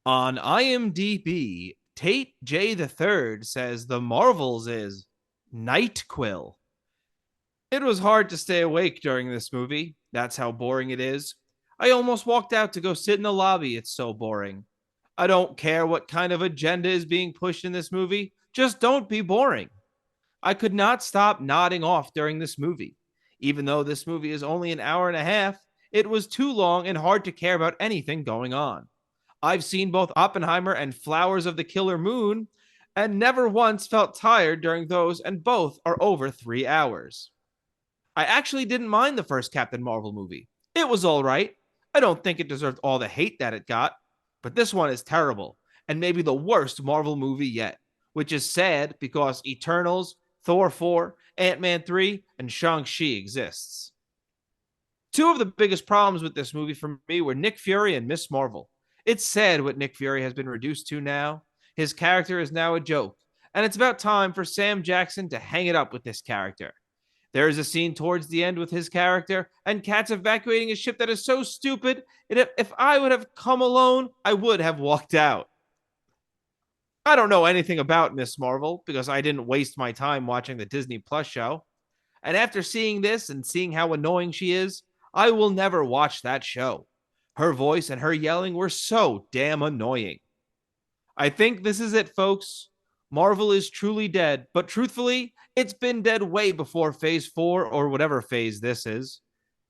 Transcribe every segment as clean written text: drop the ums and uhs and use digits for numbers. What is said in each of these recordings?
On IMDb, Tate J. III says the Marvels is Nightquill. It was hard to stay awake during this movie. That's how boring it is. I almost walked out to go sit in the lobby. It's so boring. I don't care what kind of agenda is being pushed in this movie. Just don't be boring. I could not stop nodding off during this movie. Even though this movie is only an hour and a half, it was too long and hard to care about anything going on. I've seen both Oppenheimer and Flowers of the Killer Moon and never once felt tired during those, and both are over 3 hours. I actually didn't mind the first Captain Marvel movie. It was all right. I don't think it deserved all the hate that it got, but this one is terrible and maybe the worst Marvel movie yet, which is sad because Eternals, Thor 4, Ant-Man 3, and Shang-Chi exists. Two of the biggest problems with this movie for me were Nick Fury and Miss Marvel. It's sad what Nick Fury has been reduced to now. His character is now a joke, and it's about time for Sam Jackson to hang it up with this character. There is a scene towards the end with his character and Cats evacuating a ship that is so stupid. If I would have come alone, I would have walked out. I don't know anything about Miss Marvel because I didn't waste my time watching the Disney Plus show. And after seeing this and seeing how annoying she is, I will never watch that show. Her voice and her yelling were so damn annoying. I think this is it, folks. Marvel is truly dead, but truthfully, it's been dead way before Phase 4 or whatever phase this is.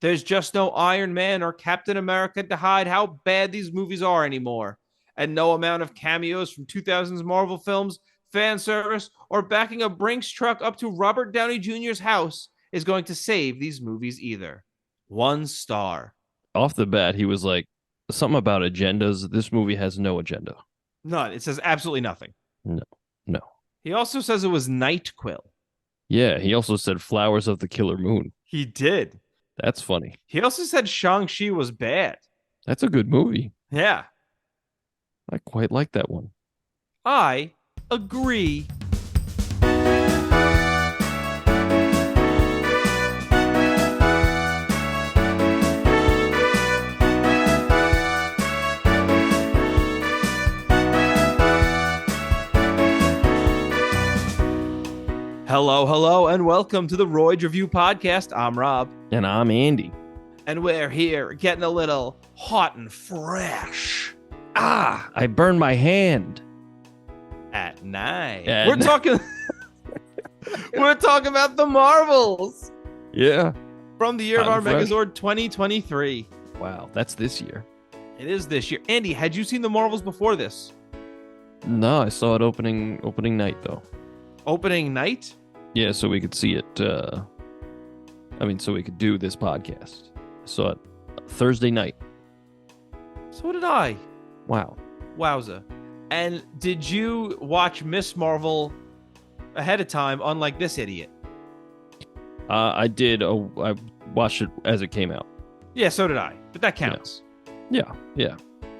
There's just no Iron Man or Captain America to hide how bad these movies are anymore, and no amount of cameos from 2000s Marvel films, fan service, or backing a Brinks truck up to Robert Downey Jr.'s house is going to save these movies either. 1 star. Off the bat, he was like, something about agendas. This movie has no agenda. None. It says absolutely nothing. No, no. He also says it was Nightquill. Yeah, he also said Flowers of the Killer Moon. He did. That's funny. He also said Shang-Chi was bad. That's a good movie. Yeah. I quite like that one. I agree. Hello, and welcome to the Royds Revue podcast. I'm Rob. And I'm Andy. And we're here getting a little hot and fresh. I burned my hand. At night. We're talking about the Marvels. Yeah. From the year Hot of our and fresh. Megazord 2023. Wow, that's this year. It is this year. Andy, had you seen the Marvels before this? No, I saw it opening night though. Opening night? Yeah, so we could see it. So we could do this podcast. I saw it Thursday night. So did I. Wow. Wowza. And did you watch Miss Marvel ahead of time, unlike this idiot? I did. I watched it as it came out. Yeah, so did I. But that counts. Yeah.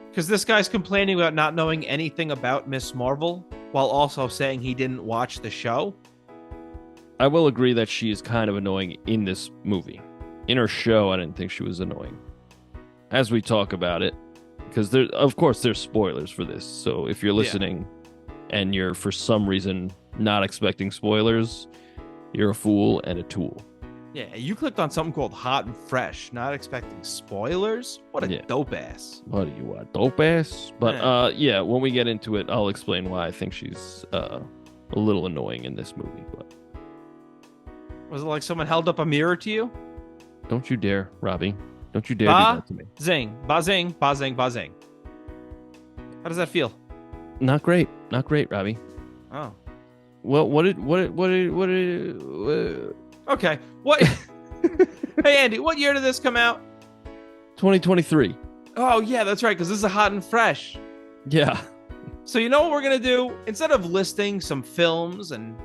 Because this guy's complaining about not knowing anything about Miss Marvel while also saying he didn't watch the show. I will agree that she is kind of annoying in this movie. In her show, I didn't think she was annoying. As we talk about it, because of course there's spoilers for this. So if you're listening and you're for some reason not expecting spoilers, you're a fool and a tool. Yeah, you clicked on something called Hot and Fresh, not expecting spoilers. What a dope ass. What do you want, dope ass? But when we get into it, I'll explain why I think she's a little annoying in this movie. But was it like someone held up a mirror to you? Don't you dare, Robbie. Don't you dare do that to me. Zing, ba zing, ba zing, ba zing. How does that feel? Not great, Robbie. Oh. Well, what did Okay. What? Hey, Andy, what year did this come out? 2023. Oh, yeah, that's right, because this is a Hot and Fresh. Yeah. So you know what we're going to do? Instead of listing some films and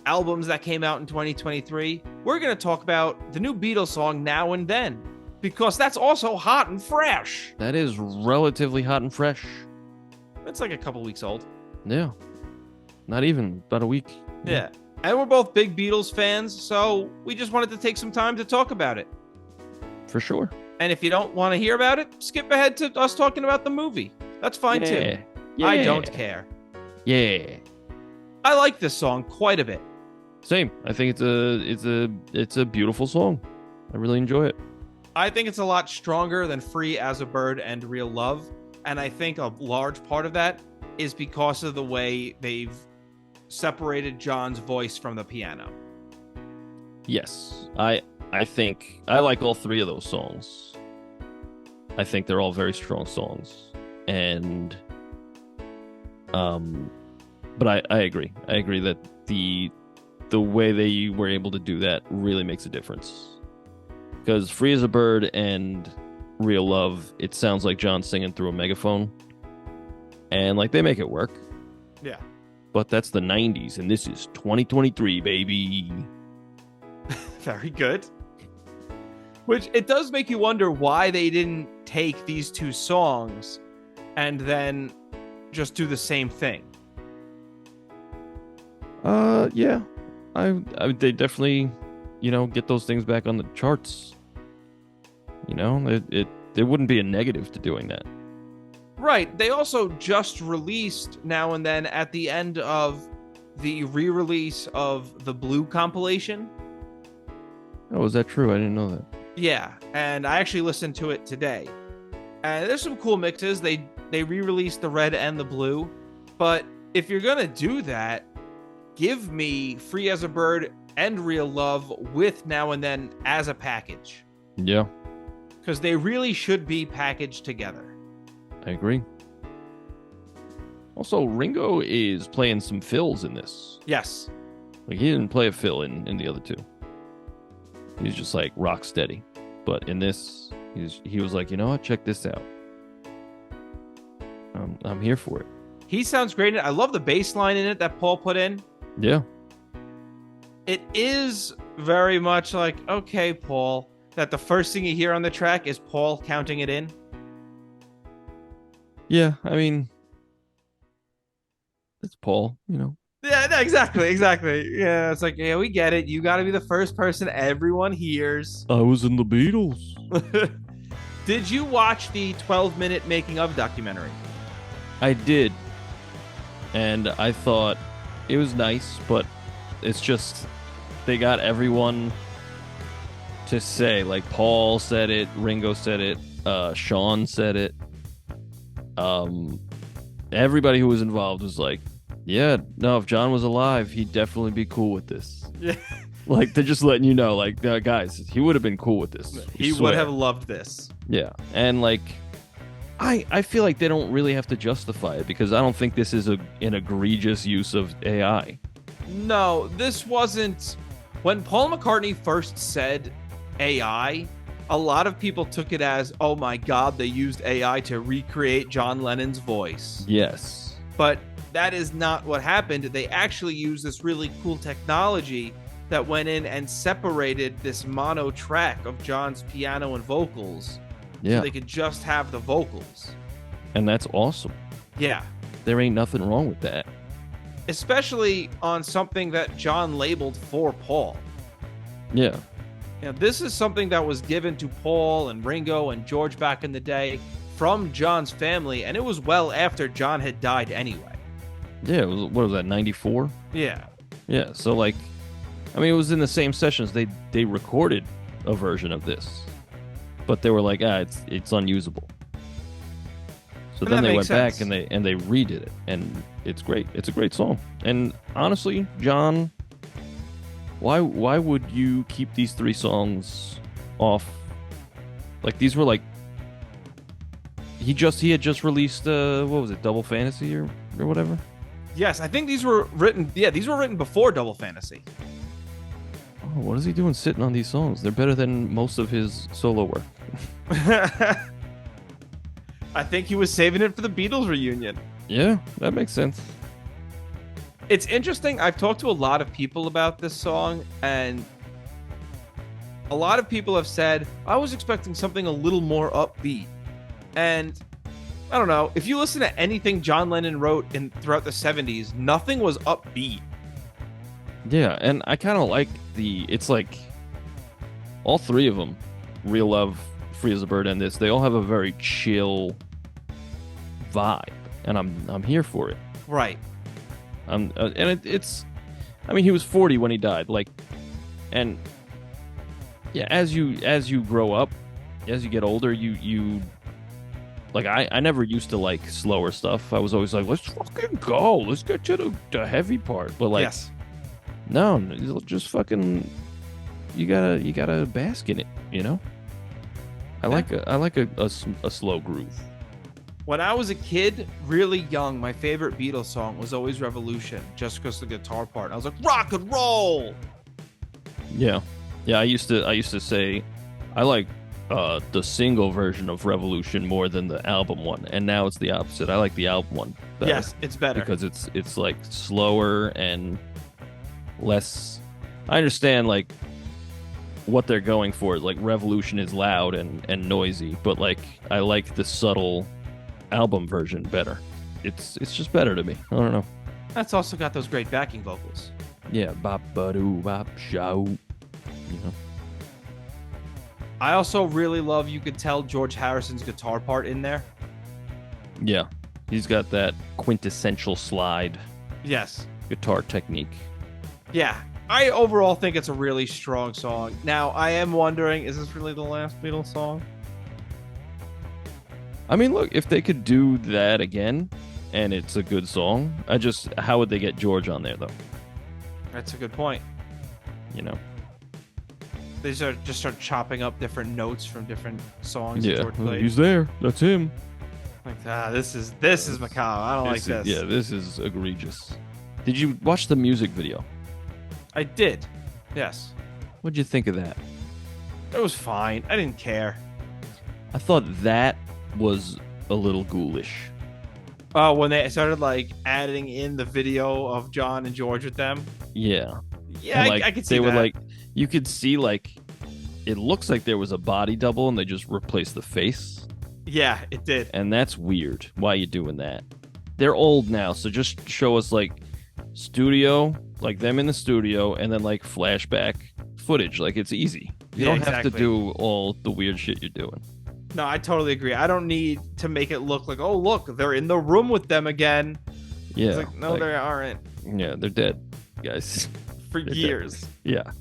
albums that came out in 2023, we're going to talk about the new Beatles song Now and Then, because that's also hot and fresh. That is relatively hot and fresh. It's like a couple weeks old. Yeah. Not even, about a week. Yeah. And we're both big Beatles fans, so we just wanted to take some time to talk about it. For sure. And if you don't want to hear about it, skip ahead to us talking about the movie. That's fine too. I Yeah. don't care. Yeah. I like this song quite a bit. Same. I think it's a beautiful song. I really enjoy it. I think it's a lot stronger than Free as a Bird and Real Love. And I think a large part of that is because of the way they've separated John's voice from the piano. Yes. I think I like all three of those songs. I think they're all very strong songs. And but I agree. I agree that the way they were able to do that really makes a difference. Because Free as a Bird and Real Love, it sounds like John singing through a megaphone. And like they make it work. Yeah. But that's the 90s, and this is 2023, baby. Very good. Which it does make you wonder why they didn't take these two songs and then just do the same thing. Yeah. They definitely, get those things back on the charts. There wouldn't be a negative to doing that. Right. They also just released Now and Then at the end of the re-release of the Blue compilation. Oh, is that true? I didn't know that. Yeah, and I actually listened to it today. And there's some cool mixes. They re-released the Red and the Blue. But if you're going to do that, give me Free as a Bird and Real Love with Now and Then as a package. Yeah. Because they really should be packaged together. I agree. Also, Ringo is playing some fills in this. Yes. Like, he didn't play a fill in the other two. He's just like rock steady. But in this, he was like, you know what? Check this out. I'm here for it. He sounds great. I love the bass line in it that Paul put in. Yeah. It is very much like, okay, Paul, that the first thing you hear on the track is Paul counting it in. Yeah, I mean, it's Paul, Yeah, no, exactly. Yeah, it's like, yeah, we get it. You got to be the first person everyone hears. I was in the Beatles. Did you watch the 12-minute making of documentary? I did. And I thought it was nice, but it's just they got everyone to say, like Paul said it, Ringo said it, Sean said it. Everybody who was involved was like, yeah, no, if John was alive, he'd definitely be cool with this. Yeah. Like, they're just letting you know, like, guys, he would have been cool with this. He would have loved this. Yeah. And, like, I feel like they don't really have to justify it because I don't think this is an egregious use of AI. No, this wasn't. When Paul McCartney first said AI, a lot of people took it as, oh my God, they used AI to recreate John Lennon's voice. Yes. But that is not what happened. They actually used this really cool technology that went in and separated this mono track of John's piano and vocals. Yeah. So they could just have the vocals. And that's awesome. Yeah. There ain't nothing wrong with that. Especially on something that John labeled for Paul. Yeah. This is something that was given to Paul and Ringo and George back in the day from John's family, and it was well after John had died anyway. Yeah, it was, what was that, 94? Yeah. Yeah, so like, I mean, it was in the same sessions. They recorded a version of this, but they were like, it's unusable. So And then that they makes went sense. back and they redid it, and it's great. It's a great song. And honestly, John, why would you keep these three songs off? Like, these were like, he had just released what was it, Double Fantasy or whatever? Yes, I think these were written. Yeah, these were written before Double Fantasy. Oh, what is he doing sitting on these songs? They're better than most of his solo work. I think he was saving it for the Beatles reunion. Yeah, that makes sense. It's interesting. I've talked to a lot of people about this song, and a lot of people have said, I was expecting something a little more upbeat. And I don't know, if you listen to anything John Lennon wrote throughout the 70s, nothing was upbeat. Yeah, and I kind of like it's like all three of them, Real Love, Free as a Bird, and this, they all have a very chill vibe. and I'm here for it. Right. It's, I mean, he was 40 when he died. Like, and yeah, as you grow up, as you get older, you like I never used to like slower stuff. I was always like, let's fucking go, let's get to the heavy part. But like, Yes. no, just fucking, you gotta bask in it, you know. I like a slow groove. When I was a kid, really young, my favorite Beatles song was always Revolution, just because of the guitar part. I was like, rock and roll. Yeah, I used to say I like the single version of Revolution more than the album one, and now it's the opposite. I like the album one better. Yes, it's better because it's like slower and less. I understand like what they're going for. Like Revolution is loud and noisy, but like I like the subtle album version better. It's just better to me. I don't know. That's also got those great backing vocals. Yeah, bop ba doo bop show. You know. I also really love, you could tell George Harrison's guitar part in there. Yeah, he's got that quintessential slide Yes. guitar technique. Yeah. I overall think it's a really strong song. Now, I am wondering, is this really the last Beatles song? I mean, look, if they could do that again and it's a good song, how would they get George on there though? That's a good point. You know. They just start chopping up different notes from different songs that Yeah, George played. he's there. That's him. Like, this is macabre. I don't like this. Yeah, this is egregious. Did you watch the music video? I did. Yes. What'd you think of that? It was fine. I didn't care. I thought that was a little ghoulish. Oh, when they started like adding in the video of John and George with them. Yeah. Yeah, And, like, I could see they that. were like, you could see like, it looks like there was a body double and they just replaced the face. Yeah, it did. And that's weird. Why are you doing that? They're old now, so just show us like studio, like them in the studio, and then like flashback footage. Like it's easy. You don't have to do all the weird shit you're doing. No, I totally agree. I don't need to make it look like, oh, look, they're in the room with them again. Yeah. It's like, no, they aren't. Yeah, they're dead, guys. For They're years. Dead. Yeah.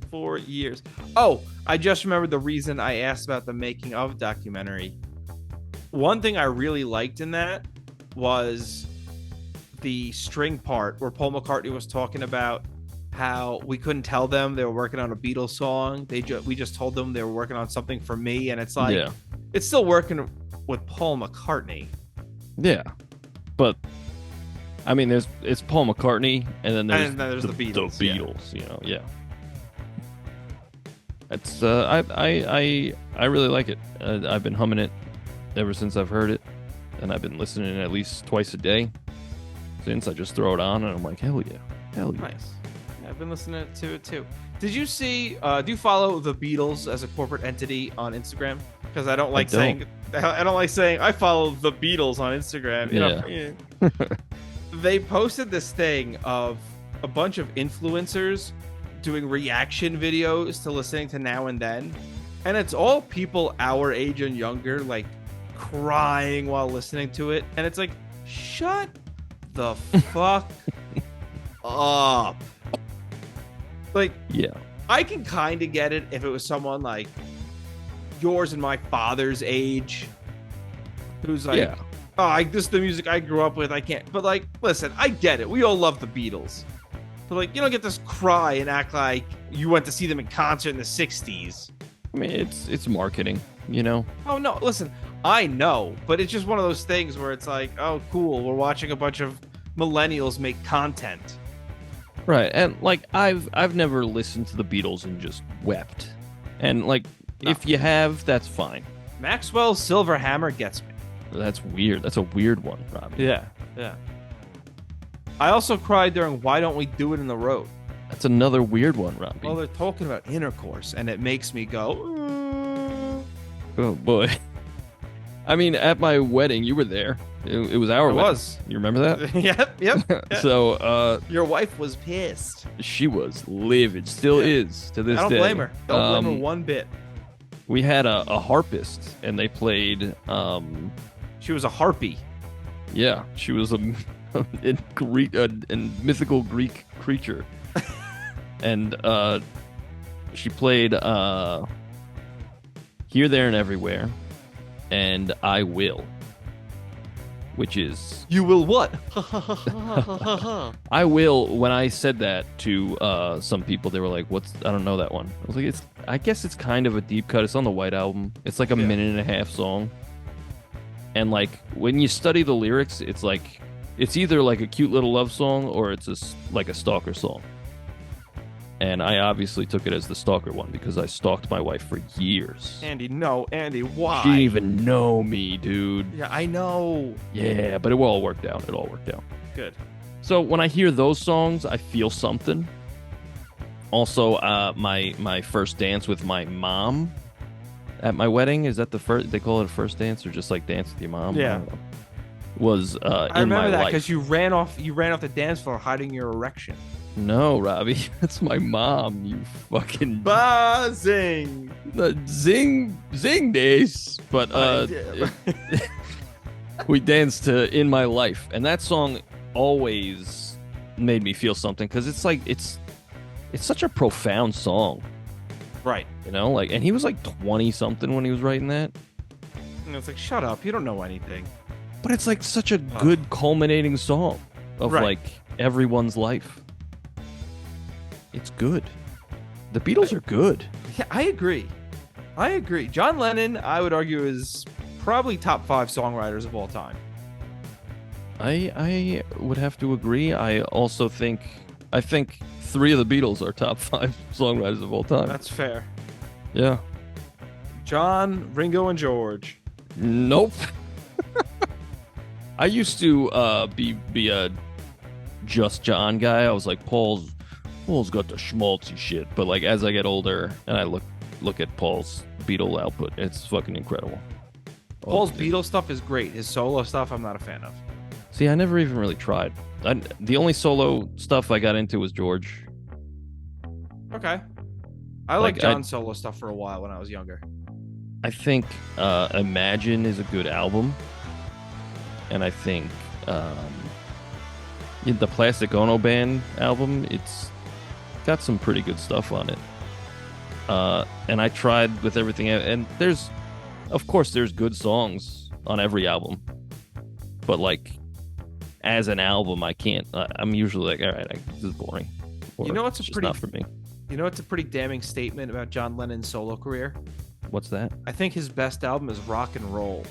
4 years. Oh, I just remembered the reason I asked about the making of documentary. One thing I really liked in that was the string part where Paul McCartney was talking about how we couldn't tell them they were working on a Beatles song. We just told them they were working on something for me, and it's like, yeah. It's still working with Paul McCartney. Yeah, but I mean, it's Paul McCartney, and then there's the Beatles. The Beatles, you know, yeah. It's I really like it. I've been humming it ever since I've heard it, and I've been listening at least twice a day since. I just throw it on, and I'm like, hell yeah, hell yeah. Nice. Yeah, I've been listening to it too. Did you see? Do you follow the Beatles as a corporate entity on Instagram? Because I don't like saying I follow the Beatles on Instagram. You know, they posted this thing of a bunch of influencers doing reaction videos to listening to Now and Then, and it's all people our age and younger, like crying while listening to it, and it's like, shut the fuck up. Like, yeah, I can kind of get it if it was someone like yours and my father's age who's like, yeah. Oh, this is the music I grew up with. I can't. But like, listen, I get it. We all love the Beatles. But like, you don't get this cry and act like you went to see them in concert in the 60s. I mean, it's marketing, you know? Oh, no. Listen, I know. But it's just one of those things where it's like, oh, cool. We're watching a bunch of millennials make content. Right. And like, I've never listened to the Beatles and just wept. And like, if you have, that's fine. Maxwell's Silver Hammer gets me. That's weird. That's a weird one, Robbie. Yeah. I also cried during Why Don't We Do It in the Road? That's another weird one, Robbie. Well, they're talking about intercourse, and it makes me go, oh, boy. I mean, at my wedding, you were there. It was our wedding. It was. You remember that? Yep. So, your wife was pissed. She was livid. Still is, to this day. I don't blame her. Don't blame her one bit. We had a harpist, and they played... She was a harpy. Yeah, she was a mythical Greek creature, and she played Here, There, and Everywhere, and I Will, which is You will what? I Will. When I said that to some people, they were like, "What's?" I don't know that one. I was like, "It's." I guess it's kind of a deep cut. It's on the White Album. It's like a minute and a half song, and like when you study the lyrics, it's like it's either like a cute little love song or it's like a stalker song. And I obviously took it as the stalker one because I stalked my wife for years. Andy, no, Andy, why? She didn't even know me, dude. Yeah, I know. Yeah, but it all worked out. It all worked out. Good. So when I hear those songs, I feel something. Also, my first dance with my mom at my wedding, is that the first? They call it a first dance or just like dance with your mom? Yeah. Was I remember that because you ran off the dance floor hiding your erection. No, Robbie, that's my mom. You fucking Buzzing. Zing days. But we danced to In My Life, and that song always made me feel something because it's like it's such a profound song, right? You know, like, and he was like 20 something when he was writing that. And it's like, shut up, you don't know anything. But it's like such a good culminating song of like everyone's life. It's good. The Beatles are good. Yeah, I agree. John Lennon, I would argue, is probably top 5 songwriters of all time. I would have to agree. I think 3 of the Beatles are top 5 songwriters of all time. That's fair. Yeah. John, Ringo, and George. Nope. I used to be a just John guy. I was like, Paul's got the schmaltzy shit. But like as I get older and I look at Paul's Beatle output, it's fucking incredible. Paul's Beatle stuff is great. His solo stuff, I'm not a fan of. See, I never even really tried. The only solo stuff I got into was George. Okay. I like John's solo stuff for a while when I was younger. I think Imagine is a good album. And I think the Plastic Ono Band album, it's got some pretty good stuff on it. And I tried with everything. And of course, there's good songs on every album. But like, as an album, I can't. I'm usually like, all right, this is boring. Or, you know what's not for me. You know what's a pretty damning statement about John Lennon's solo career? What's that? I think his best album is Rock and Roll.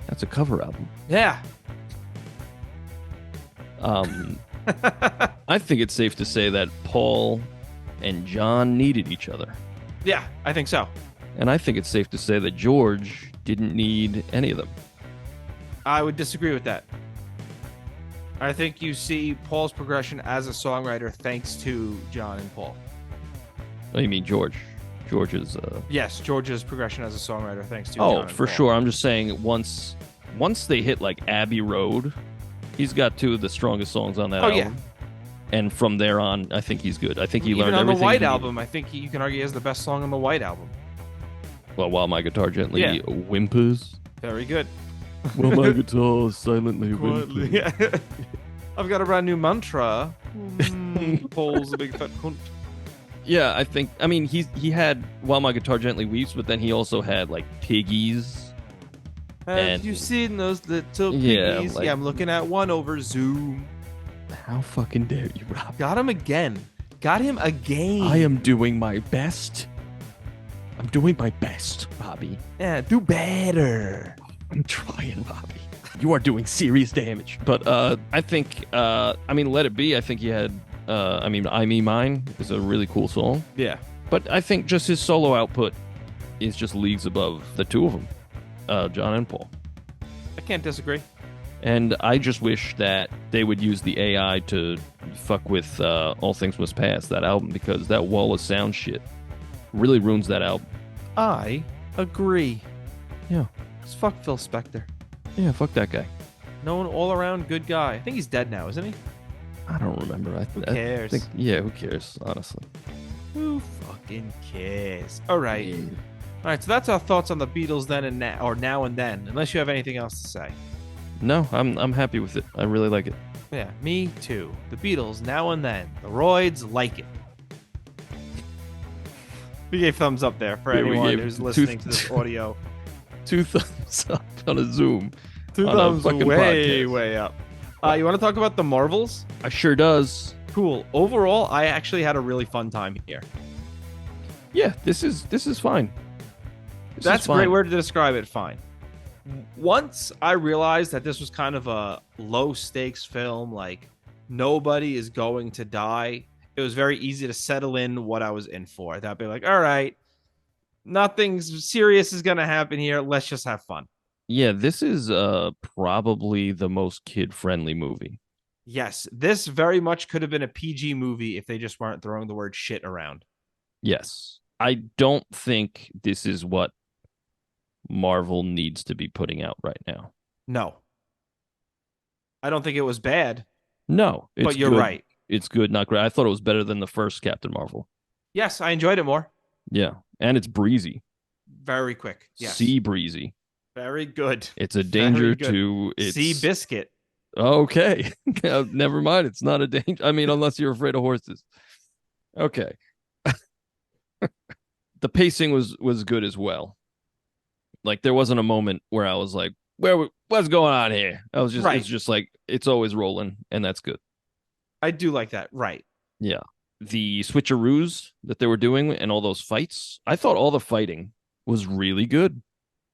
That's a cover album. Yeah. I think it's safe to say that Paul and John needed each other. Yeah, I think so. And I think it's safe to say that George didn't need any of them. I would disagree with that. I think you see Paul's progression as a songwriter thanks to John and Paul. Oh, you mean George? George's Yes, George's progression as a songwriter thanks to John and for Paul. sure. I'm just saying once they hit like Abbey Road, he's got 2 of the strongest songs on that album. Yeah. And from there on, I think he's good. I think he learned everything. On the White Album, I think you can argue he has the best song on the White Album. Well, While My Guitar Gently Whimpers. Very good. While My Guitar Silently Whimpers. Yeah. I've got a brand new mantra. Paul's a big fat cunt. Yeah, I mean, he had While My Guitar Gently Weeps, but then he also had like Piggies. Have you seen those little piggies? Yeah, I'm looking at one over Zoom. How fucking dare you, Rob? Got him again. I am doing my best. I'm doing my best, Bobby. Yeah, do better. I'm trying, Bobby. You are doing serious damage. But I think, Let It Be, I think he had, I Me Mine is a really cool song. Yeah. But I think just his solo output is just leagues above the 2 of them, John and Paul. I can't disagree. And I just wish that they would use the AI to fuck with All Things Must Pass, that album, because that wall of sound shit really ruins that album. I agree. Yeah. Just fuck Phil Spector. Yeah, fuck that guy. Known all-around good guy. I think he's dead now, isn't he? I don't remember. Who cares? Who cares, honestly? Who fucking cares? All right. Yeah. All right, so that's our thoughts on the Beatles then and now, or now and then, unless you have anything else to say. No, I'm happy with it. I really like it. Yeah, me too. The Beatles, now and then. The Royds, like it. We gave thumbs up there for Yeah, we anyone gave who's listening to this audio. two thumbs up on a Zoom Two on a thumbs fucking way, podcast. way up. You want to talk about the Marvels? I sure does. Cool. Overall, I actually had a really fun time here. Yeah, this is fine. That's a great word to describe it. Fine. Once I realized that this was kind of a low stakes film, like nobody is going to die, it was very easy to settle in what I was in for. That'd be like, all right, nothing serious is going to happen here. Let's just have fun. Yeah, this is probably the most kid friendly movie. Yes, this very much could have been a PG movie if they just weren't throwing the word shit around. Yes. I don't think this is what Marvel needs to be putting out right now. No, I don't think it was bad, No, it's but you're good. right. It's good, not great. I thought it was better than the first Captain Marvel. Yes, I enjoyed it more. Yeah, and it's breezy, Very quick. Yes. sea breezy. Very good. It's a Very danger good. to Sea it's biscuit. okay. Never mind. It's not a danger. I mean, unless you're afraid of horses. Okay. The pacing was good as well. Like there wasn't a moment where I was like, what's going on here? I was just Right. it's just like it's always rolling, and that's good. I do like that. Right. Yeah. The switcheroos that they were doing and all those fights, I thought all the fighting was really good.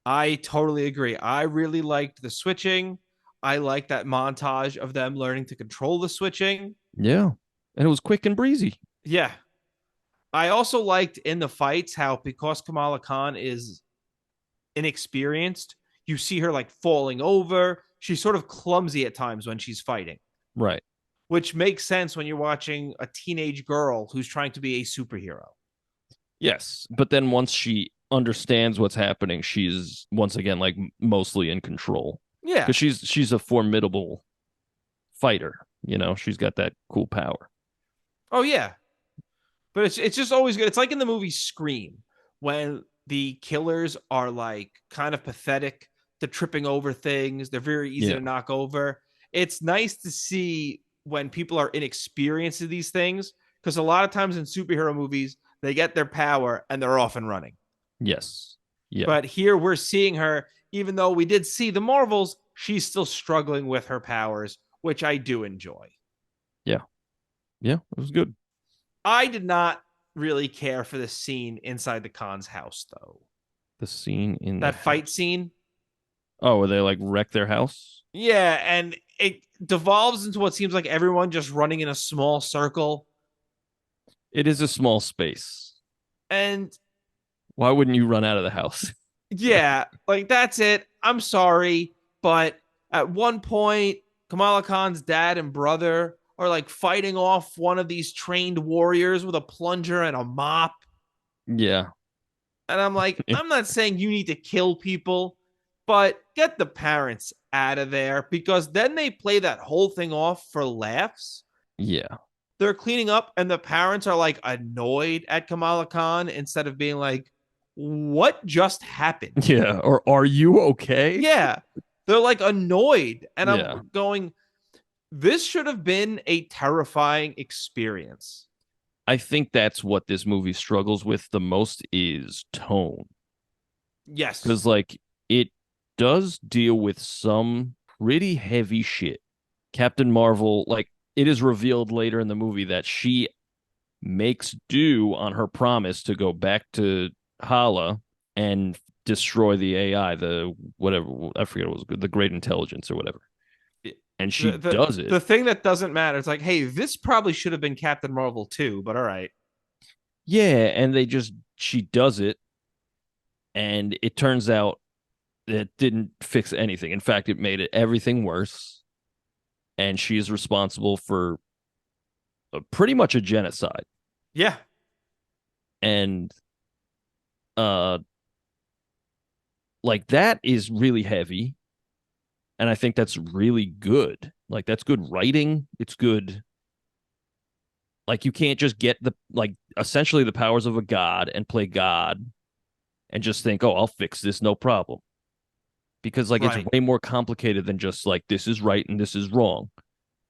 I totally agree. I really liked the switching. I liked that montage of them learning to control the switching. Yeah. And it was quick and breezy. Yeah. I also liked in the fights how because Kamala Khan is inexperienced, you see her like falling over. She's sort of clumsy at times when she's fighting, Right. which makes sense when you're watching a teenage girl who's trying to be a superhero. Yes. But then once she understands what's happening, she's once again like mostly in control. Yeah. Because she's a formidable fighter. You know, she's got that cool power. Oh yeah. But it's just always good. It's like in the movie Scream when the killers are like kind of pathetic. They're tripping over things. They're very easy Yeah. to knock over. It's nice to see when people are inexperienced in these things because a lot of times in superhero movies they get their power and they're off and running. Yes. Yeah. But here we're seeing her, even though we did see the Marvels, she's still struggling with her powers, which I do enjoy. Yeah. Yeah. It was good. I did not really care for the scene inside the Khan's house, though. The scene in That fight scene. Oh, where they like wreck their house? Yeah, and it devolves into what seems like everyone just running in a small circle. It is a small space. And Why wouldn't you run out of the house? yeah, like that's it. I'm sorry, but at one point, Kamala Khan's dad and brother are like fighting off one of these trained warriors with a plunger and a mop. Yeah. And I'm like, I'm not saying you need to kill people, but get the parents out of there because then they play that whole thing off for laughs. Yeah. They're cleaning up and the parents are like annoyed at Kamala Khan instead of being like, what just happened? Yeah. Or are you okay? Yeah. They're like annoyed. And Yeah. I'm going, this should have been a terrifying experience. I think that's what this movie struggles with the most is tone. Yes. Because like it does deal with some pretty heavy shit. Captain Marvel, like it is revealed later in the movie that she makes do on her promise to go back to Hala and destroy the AI, the whatever, I forget what it was, the great intelligence or whatever. And she does it. The thing that doesn't matter, it's like, hey, this probably should have been Captain Marvel too, but all right. Yeah, and she does it, and it turns out it didn't fix anything. In fact, it made everything worse. And she is responsible for pretty much a genocide. Yeah. And like that is really heavy. And I think that's really good. Like that's good writing. It's good. Like you can't just get the like essentially the powers of a god and play God and just think, oh, I'll fix this, no problem. because like it's Right. way more complicated than just like this is right and this is wrong.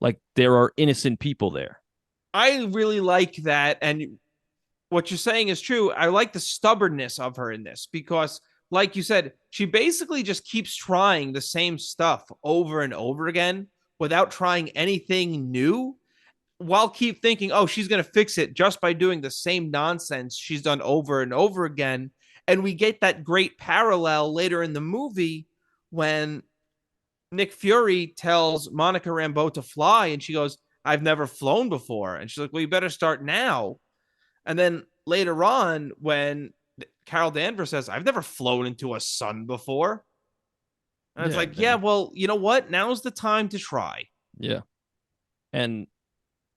Like there are innocent people there. I really like that. And what you're saying is true. I like the stubbornness of her in this because, like you said, she basically just keeps trying the same stuff over and over again without trying anything new, while keep thinking, oh, she's going to fix it just by doing the same nonsense she's done over and over again. And we get that great parallel later in the movie when Nick Fury tells Monica Rambeau to fly, and she goes, I've never flown before. And she's like, well, you better start now. And then later on, when Carol Danvers says, I've never flown into a sun before. And it's Yeah, like, yeah, and well, you know what? Now's the time to try. yeah. And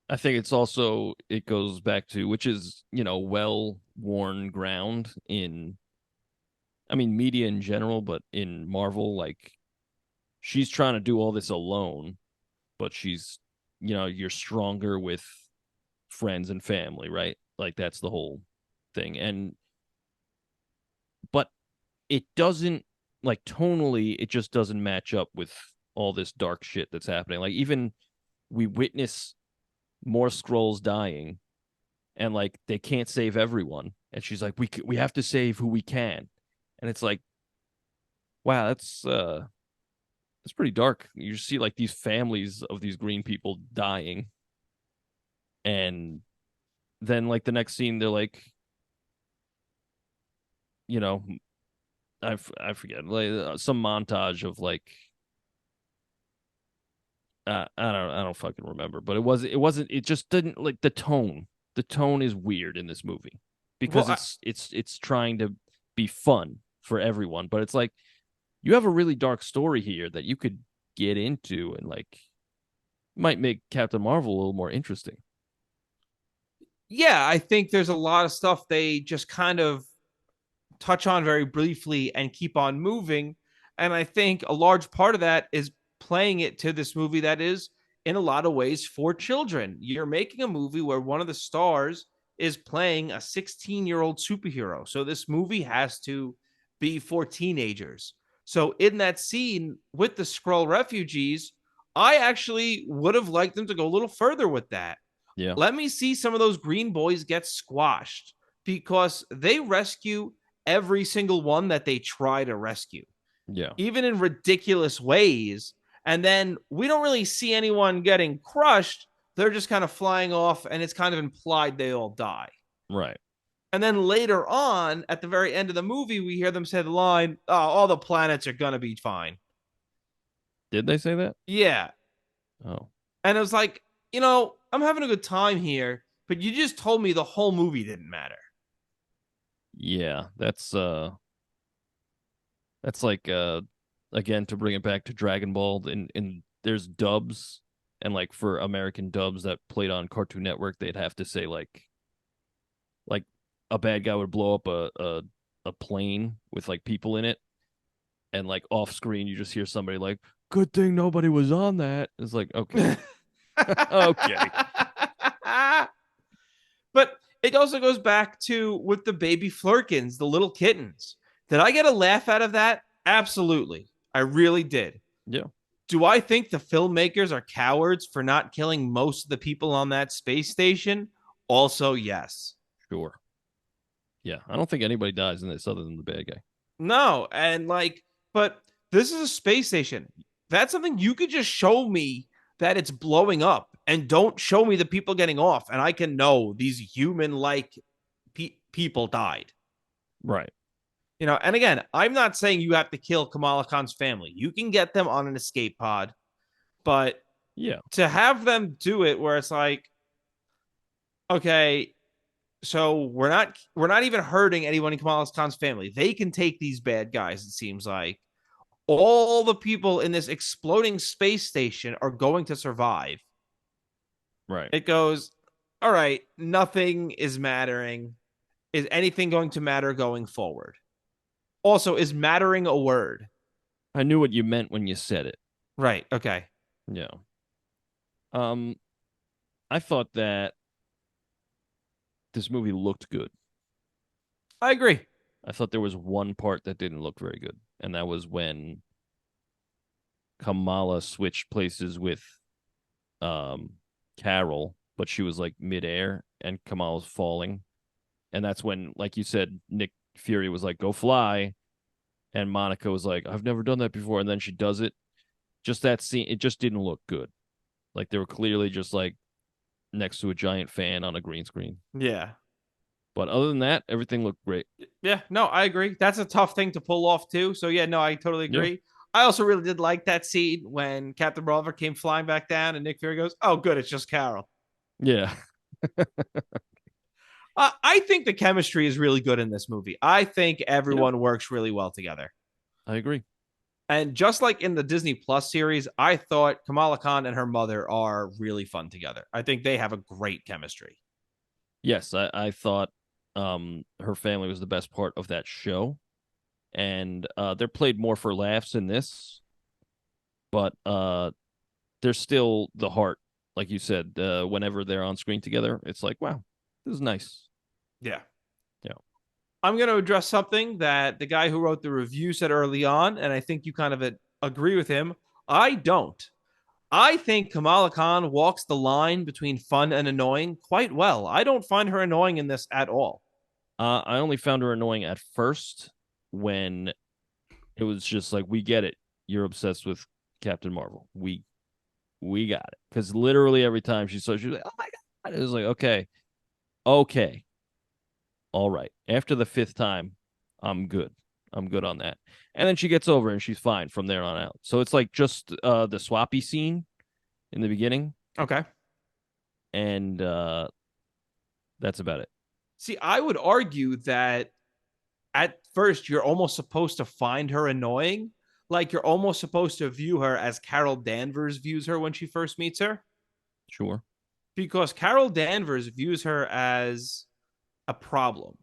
I think it's also it goes back to which is, well worn ground in I mean media in general, but in Marvel, like she's trying to do all this alone, but she's you're stronger with friends and family, right? Like that's the whole thing. And but it doesn't like tonally, it just doesn't match up with all this dark shit that's happening. Like even we witness more scrolls dying and like they can't save everyone and she's like we have to save who we can. And it's like wow, that's pretty dark. You see like these families of these green people dying and then like the next scene they're like you know I forget like some montage of like I don't fucking remember, but it just didn't like the tone is weird in this movie Well, because it's trying to be fun for everyone, but it's like you have a really dark story here that you could get into and like might make Captain Marvel a little more interesting. yeah, I think there's a lot of stuff they just kind of touch on very briefly and keep on moving. And I think a large part of that is playing it to this movie that is, in a lot of ways, for children. You're making a movie where one of the stars is playing a 16-year-old superhero. So this movie has to be for teenagers. So in that scene with the Skrull refugees, I actually would have liked them to go a little further with that. Yeah, Let me see some of those green boys get squashed because they rescue every single one that they try to rescue, yeah, even in ridiculous ways. And then we don't really see anyone getting crushed. They're just kind of flying off, and it's kind of implied they all die. right. And then later on, at the very end of the movie, we hear them say the line, oh, all the planets are going to be fine. Did they say that? Yeah. Oh, And it was like, I'm having a good time here, but you just told me the whole movie didn't matter. yeah. That's like again to bring it back to Dragon Ball and there's dubs and like for American dubs that played on Cartoon Network they'd have to say like a bad guy would blow up a plane with like people in it and like off screen you just hear somebody like good thing nobody was on that. It's like okay. Okay. But it also goes back to with the baby flurkins, the little kittens. Did I get a laugh out of that? Absolutely. I really did. Yeah, Do I think the filmmakers are cowards for not killing most of the people on that space station? Also, yes. sure. Yeah, I don't think anybody dies in this other than the bad guy. No, and like, but this is a space station. That's something you could just show me that it's blowing up and don't show me the people getting off, and I can know these human like people died. Right. And again, I'm not saying you have to kill Kamala Khan's family. You can get them on an escape pod, but Yeah. to have them do it where it's like, okay, so we're not even hurting anyone in Kamala Khan's family. They can take these bad guys, it seems like. All the people in this exploding space station are going to survive. Right. It goes, all right, nothing is mattering. Is anything going to matter going forward? Also, is mattering a word? I knew what you meant when you said it. Right. Okay. Yeah. Um, I thought that this movie looked good. I agree. I thought there was one part that didn't look very good, and that was when Kamala switched places with um Carol, but she was like midair and Kamala's falling. And that's when, like you said, Nick Fury was like, go fly. And Monica was like, I've never done that before. And then she does it. Just that scene, it just didn't look good. Like they were clearly just like next to a giant fan on a green screen. Yeah. But other than that, everything looked great. Yeah, no, I agree. That's a tough thing to pull off too. So yeah, no, I totally Yeah. agree. I also really did like that scene when Captain Marvel came flying back down and Nick Fury goes, "Oh, good, it's just Carol." Yeah. I think the chemistry is really good in this movie. I think Yeah. everyone works really well together. I agree. And just like in the Disney Plus series, I thought Kamala Khan and her mother are really fun together. I think they have a great chemistry. Yes, I thought her family was the best part of that show. And they're played more for laughs in this, but there's still the heart, like you said. Whenever they're on screen together, it's like, wow, this is nice. Yeah. Yeah. I'm going to address something that the guy who wrote the review said early on, and I think you kind of agree with him. I don't. I think Kamala Khan walks the line between fun and annoying quite well. I don't find her annoying in this at all. I only found her annoying at first when it was just like, we get it. You're obsessed with Captain Marvel. We got it. Because literally every time she saw, she was like, oh my God. It was like, okay, all right. After the fifth time, I'm good. I'm good on that. And then she gets over and she's fine from there on out. So it's like just the swappy scene in the beginning, Okay. and that's about it. See, I would argue that at first you're almost supposed to find her annoying. Like you're almost supposed to view her as Carol Danvers views her when she first meets her. Sure. Because Carol Danvers views her as a problem.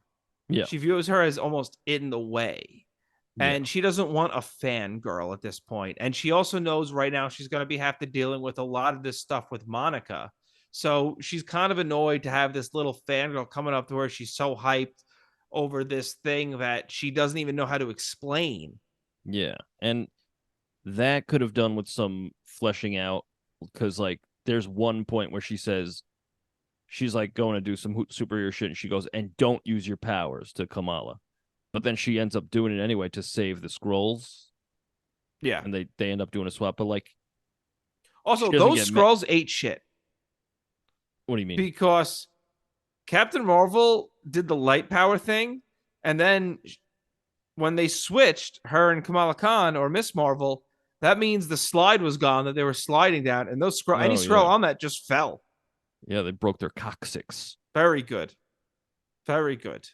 Yeah. She views her as almost in the way. Yeah. And she doesn't want a fangirl at this point. And she also knows right now she's going to be have to dealing with a lot of this stuff with Monica. So she's kind of annoyed to have this little fangirl coming up to her. She's so hyped over this thing that she doesn't even know how to explain. Yeah. And that could have done with some fleshing out, because like there's one point where she says she's like going to do some superhero shit and she goes, and don't use your powers, to Kamala. But then she ends up doing it anyway to save the scrolls, Yeah. and they end up doing a swap. But like, Also, she doesn't those get scrolls ate shit what do you mean? because Captain Marvel did the light power thing. And then when they switched her and Kamala Khan or Miss Marvel, that means the slide was gone that they were sliding down, and those scroll any Oh scroll yeah. on that just fell. Yeah, they broke their coccyx. Very good, very good.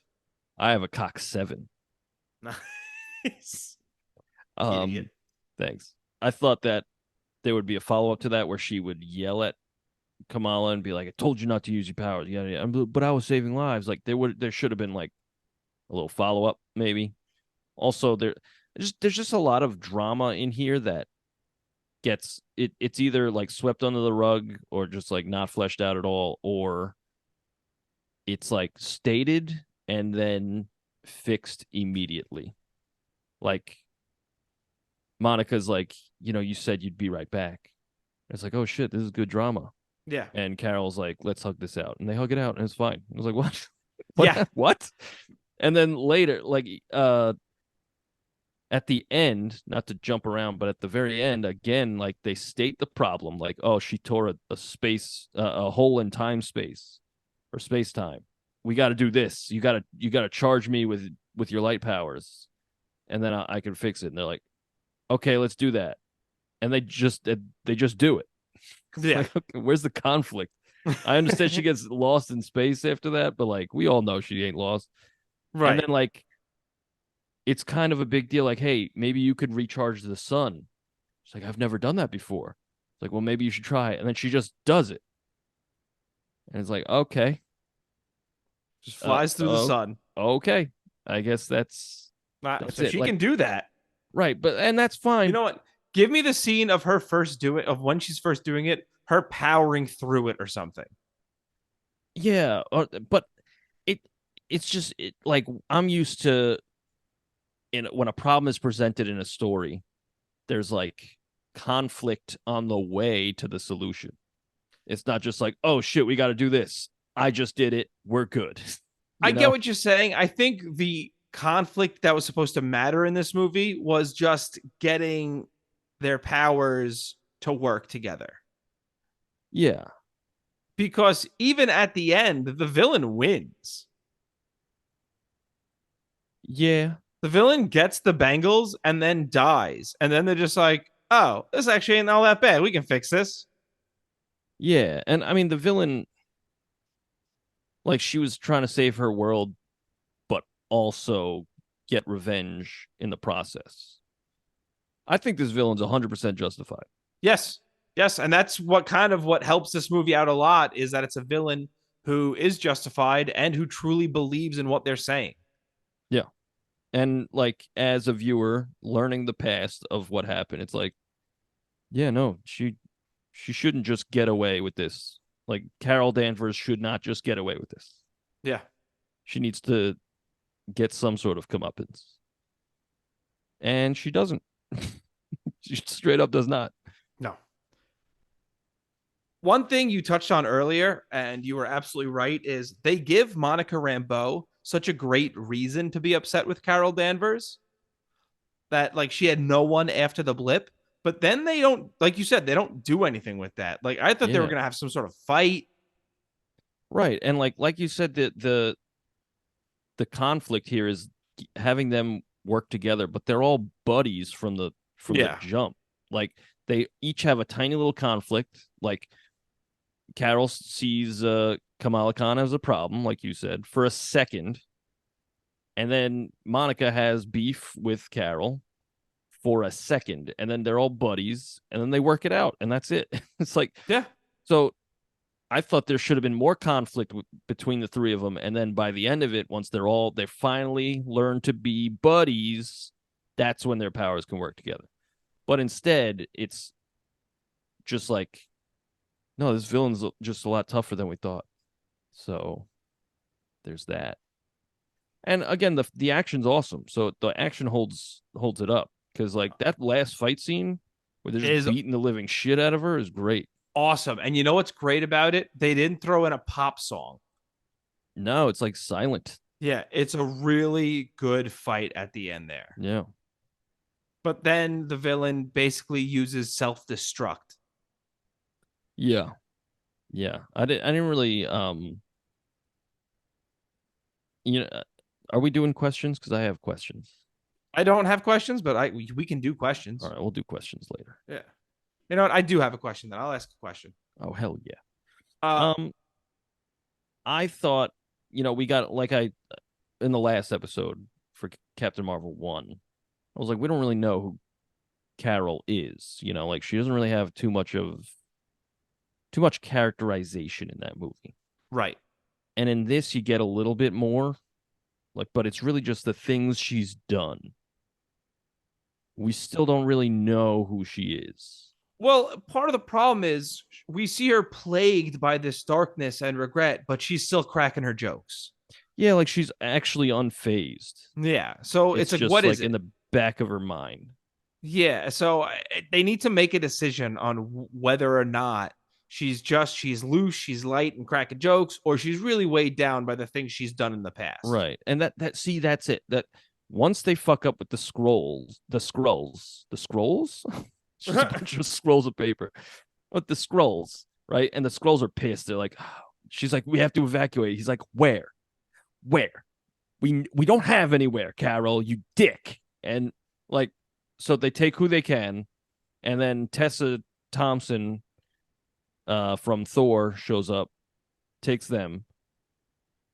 I have a cock 7. Nice, Um idiot. Thanks. I thought that there would be a follow up to that where she would yell at Kamala and be like, I told you not to use your powers. Yeah, but I was saving lives. Like there should have been like a little follow up, maybe. Also, there's just a lot of drama in here that gets it's either like swept under the rug or just like not fleshed out at all, or it's like stated and then fixed immediately. Like Monica's like, you said you'd be right back. It's like, oh shit, this is good drama. Yeah, And Carol's like, let's hug this out. And they hug it out and it's fine. I was like, what? yeah, What? And then later, like at the end, not to jump around, but at the very end, again, like they state the problem, like, oh, she tore a space, a hole in time space or space time. We got to do this. You got to charge me with your light powers, and then I can fix it. And they're like, okay, let's do that. And they just do it. yeah. Like, okay, where's the conflict? I understand she gets lost in space after that, but like we all know she ain't lost. And Right. then like it's kind of a big deal. Like, hey, maybe you could recharge the sun. It's like, I've never done that before. It's like, well, maybe you should try it. And then she just does it. And it's like, okay, Just flies through the oh, sun. okay. I guess that's So it. she Like, can do that. right, and that's You fine. know what? Give me the scene of her first doing of when she's first doing it, her powering through it or something. Yeah, but it it's just like I'm used to, when a problem is presented in a story, there's like conflict on the way to the solution. It's not just like, oh shit, we got to do this. I just did it. We're good. I you get know? what you're saying. I think the conflict that was supposed to matter in this movie was just getting their powers to work together. Yeah. Because even at the end, the villain wins. Yeah. The villain gets the bangles and then dies. And then they're just like, oh, this actually ain't all that bad. We can fix this. Yeah. And I mean, the villain, like, she was trying to save her world, but also get revenge in the process. I think this villain's 100% justified. Yes. Yes. And that's what helps this movie out a lot is that it's a villain who is justified and who truly believes in what they're saying. Yeah. And like as a viewer, learning the past of what happened, it's like, yeah, no, she shouldn't just get away with this. Like Carol Danvers should not just get away with this. Yeah. She needs to get some sort of comeuppance. And she doesn't. She straight up does not. No. One thing you touched on earlier, and you were absolutely right, is they give Monica Rambeau such a great reason to be upset with Carol Danvers that like she had no one after the blip. But then they don't, like you said, they don't do anything with that. Like I thought they were Yeah. gonna have some sort of fight. Right. And like you said, the conflict here is having them work together, but they're all buddies from the Yeah. jump. Like they each have a tiny little conflict. Like Carol sees Kamala Khan as a problem, like you said, for a second. And then Monica has beef with Carol for a second. And then they're all buddies. And then they work it out. And that's it. It's like, Yeah. so I thought there should have been more conflict between the three of them. And then by the end of it, once they finally learn to be buddies, that's when their powers can work together. But instead, it's just like, no, this villain's just a lot tougher than we thought. So there's that. And again, the action's awesome. So the action holds it up because like that last fight scene where they're It just is beating the living shit out of her is great. awesome. And you know what's great about it? They didn't throw in a pop song. No, it's like silent. Yeah, it's a really good fight at the end there. Yeah. But then the villain basically uses self destruct. Yeah. Yeah. I didn't really you know are we doing questions? Because I have questions. I don't have questions, but we can do All questions. right, we'll do questions later. Yeah. You know what? I do have a question. Then I'll ask a question. Oh hell yeah. Uh, Um I thought, we got like I in the last episode for Captain Marvel 1. I was like, we don't really know who Carol is, like she doesn't really have too much characterization in that movie. right. And in this you get a little bit more, like, but it's really just the things she's done. We still don't really know who she is. Well, part of the problem is we see her plagued by this darkness and regret, but she's still cracking her jokes. Yeah, like she's actually unfazed. Yeah. So It's it's like, just what like is in it? the back of her mind. Yeah. So they need to make a decision on whether or not she's loose, she's light and cracking jokes, or she's really weighed down by the things she's done in the past. Right. And that's it. That once they fuck up with the scrolls, it's just a bunch of scrolls of paper. But the scrolls, right? And the scrolls are pissed. They're like, oh. She's like, we have to evacuate. He's like, where? Where? We don't have anywhere, Carol, you dick. And like, so they take who they can, and then Tessa Thompson from Thor shows up, takes them,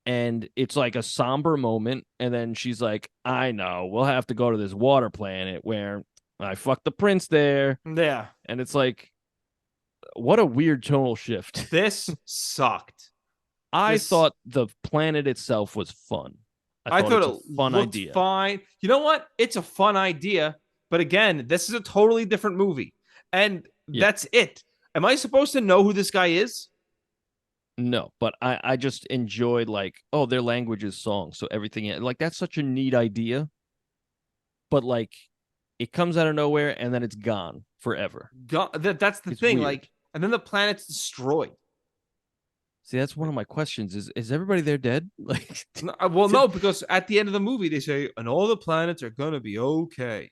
and it's like a somber moment. And then she's like, I know, we'll have to go to this water planet where I fucked the prince there. Yeah. And it's like, what a weird tonal shift. This sucked. I This thought the planet itself was fun. I thought thought it's it a fun looked idea. fine. You know what? It's a fun idea, but again, this is a totally different movie. And Yeah. that's it. Am I supposed to know who this guy is? No, but I just enjoyed like, oh, their language is song, so everything like that's such a neat idea. But like it comes out of nowhere and then it's gone forever. That's the It's thing. weird. Like, and then the planet's destroyed. See, that's one Like, of my questions. Is everybody there dead? Like, well, did, no, because at the end of the movie they say, and all the planets are gonna be okay.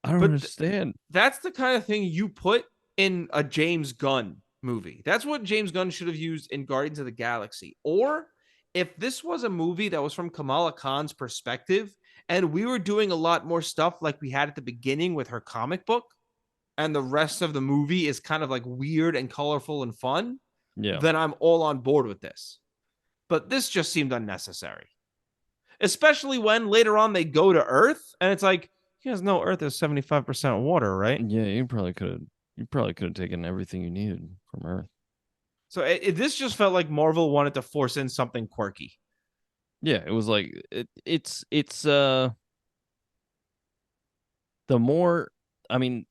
I don't But understand. that's the kind of thing you put in a James Gunn movie. That's what James Gunn should have used in Guardians of the Galaxy. Or if this was a movie that was from Kamala Khan's perspective, and we were doing a lot more stuff like we had at the beginning with her comic book, and the rest of the movie is kind of like weird and colorful and fun, Yeah. then I'm all on board with this. But this just seemed unnecessary, especially when later on they go to Earth and it's like, you guys know Earth is 75% water, right? Yeah, you probably could have taken everything you needed from Earth. So this just felt like Marvel wanted to force in something quirky. Yeah, it was like it's the more I mean,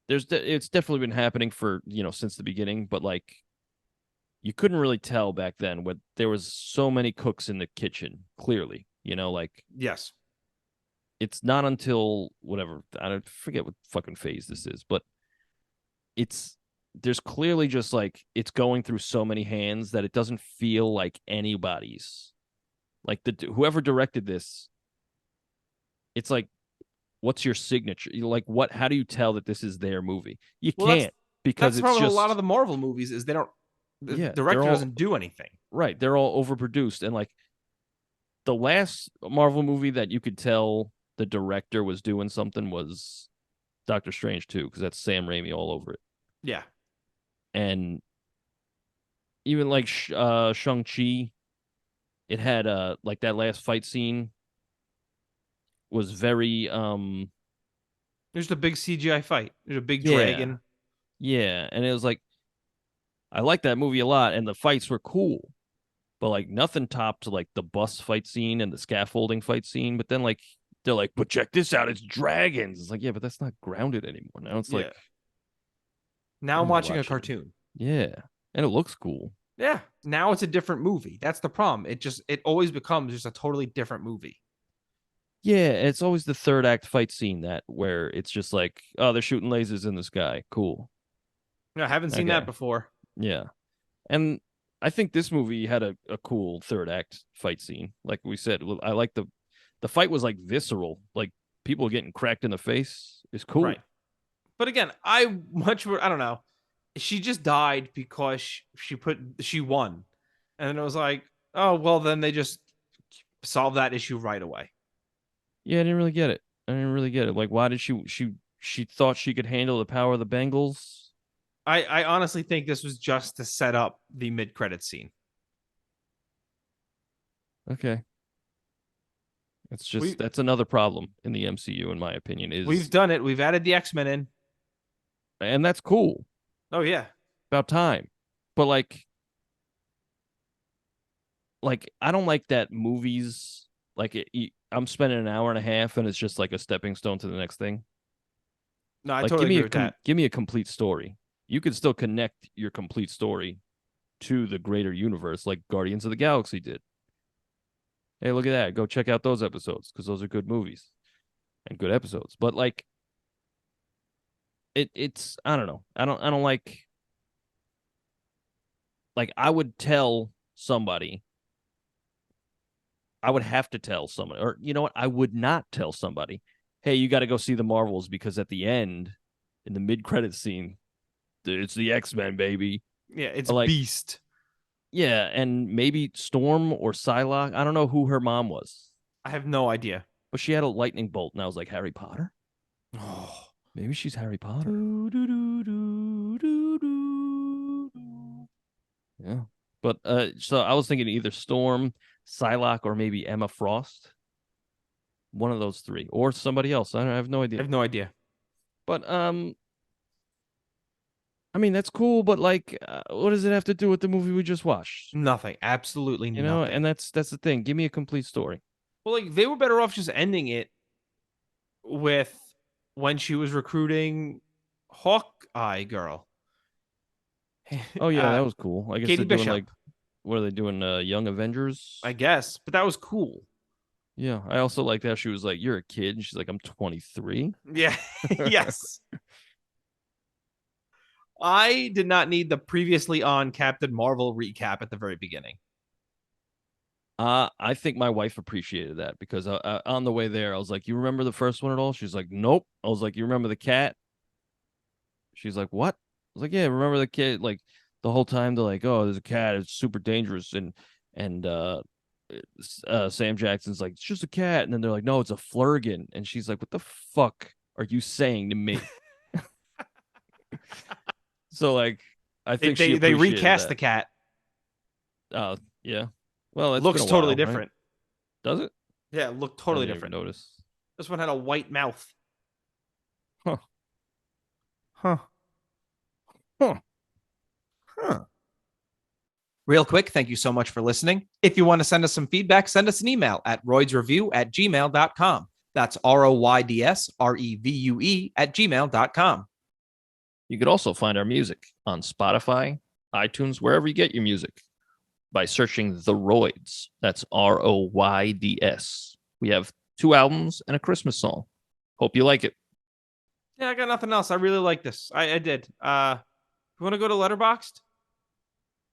it's definitely been happening for, since the beginning, but like you couldn't really tell back then what there was so many cooks in the kitchen, clearly. Like Yes. it's not until whatever, I don't forget what fucking phase this is, but it's there's clearly just like it's going through so many hands that it doesn't feel like anybody's. Like the whoever directed this, it's like, what's your signature? Like, what? How do you tell that this is their movie? You Well, that's can't, because that's the it's problem with a lot of just, the Marvel movies is they don't. The yeah, they're director all doesn't do anything. right. They're all overproduced, and like the last Marvel movie that you could tell the director was doing something was Doctor Strange 2, because that's Sam Raimi all over it. Yeah. And even like Shang Chi, it had like that last fight scene was very There's a big CGI fight. There's a big yeah, dragon. yeah, and it was like I liked that movie a lot, and the fights were cool, but like nothing topped like the bus fight scene and the scaffolding fight scene. But then like they're like, but check this out, it's dragons. It's like, yeah, but that's not grounded anymore. Now it's Yeah. like, Now what I'm am I watching a watching? cartoon. Yeah, and it looks cool. Yeah. Now it's a different movie. That's the problem. It always becomes just a totally different movie. Yeah, it's always the third act fight scene that where it's just like, oh, they're shooting lasers in the sky. Cool. I haven't seen that Okay. before. Yeah. And I think this movie had a cool third act fight scene. Like we said, I like the fight was like visceral. Like people getting cracked in the face is Right. cool. But again, I don't know. She just died because she won. And then it was like, oh well then they just solve that issue right away. Yeah, I didn't really get it. I didn't really get it. Like, why did she thought she could handle the power of the Bengals? I honestly think this was just to set up the mid credit scene. Okay. It's just We that's another problem in the MCU, in my opinion, we've is, done it. We've added the X-Men in. and that's cool. Oh yeah. About time. But like I don't like that movies like I'm spending an hour and a half and it's just like a stepping stone to the next thing. No, I Like totally agree with that. give me a complete story. You can still connect your complete story to the greater universe, like Guardians of the Galaxy did. Hey, look at that! Go check out those episodes because those are good movies and good episodes. But like it's I don't know. I don't like I would tell somebody. I would have to tell somebody, or you know what? I would not tell somebody. Hey, you got to go see the Marvels because at the end, in the mid credit scene, it's the X-Men, baby. Yeah, it's But like, Beast. yeah, and maybe Storm or Psylocke. I don't know who her mom was, I have no idea. but she had a lightning bolt, and I was like, Harry Potter? Oh. Maybe she's Harry Potter. Yeah. But so I was thinking either Storm, Psylocke, or maybe Emma Frost. One of those three. Or somebody else. I have no I idea. have no idea. But I mean that's cool, but like what does it have to do with the movie we just watched? Nothing. Absolutely And nothing. that's the thing. Give me a complete story. Well, like they were better off just ending it with when she was recruiting Hawkeye girl. Oh yeah, that uh was cool. I guess Katie they're doing Bishop, like, what are they doing? Young I Avengers? guess. But that was cool. Yeah, I also like how she was like, "You're a kid." And she's like, "I'm 23." Yeah. Yes. I did not need the previously on Captain Marvel recap at the very beginning. I think my wife appreciated that because on the way there, I was like, "You remember the first one at all?" She's like, "Nope." I was like, "You remember the cat?" She's like, "What?" I was like, "Yeah, remember the kid?" Like the whole time they're like, "Oh, there's a cat. It's super dangerous." And Sam Jackson's like, "It's just a cat," and then they're like, "No, it's a flurgan," and she's like, "What the fuck are you saying to me?" So like, I They think she they, they appreciated recast that. the cat. Yeah. Well, it's been Looks a totally while, right? different. Does it? Yeah, it looked I totally didn't even different. notice. This one had a white mouth. Huh. Huh. Huh. Huh. Real quick, thank you so much for listening. If you want to send us some feedback, send us an email at roydsrevue@gmail.com. That's ROYDSREVUE@gmail.com. You could also find our music on Spotify, iTunes, wherever you get your music by searching The Royds. That's Royds. We have 2 albums and a Christmas song. Hope you like it. Yeah, I got nothing else. I really like this. I did. You want to go to Letterboxd?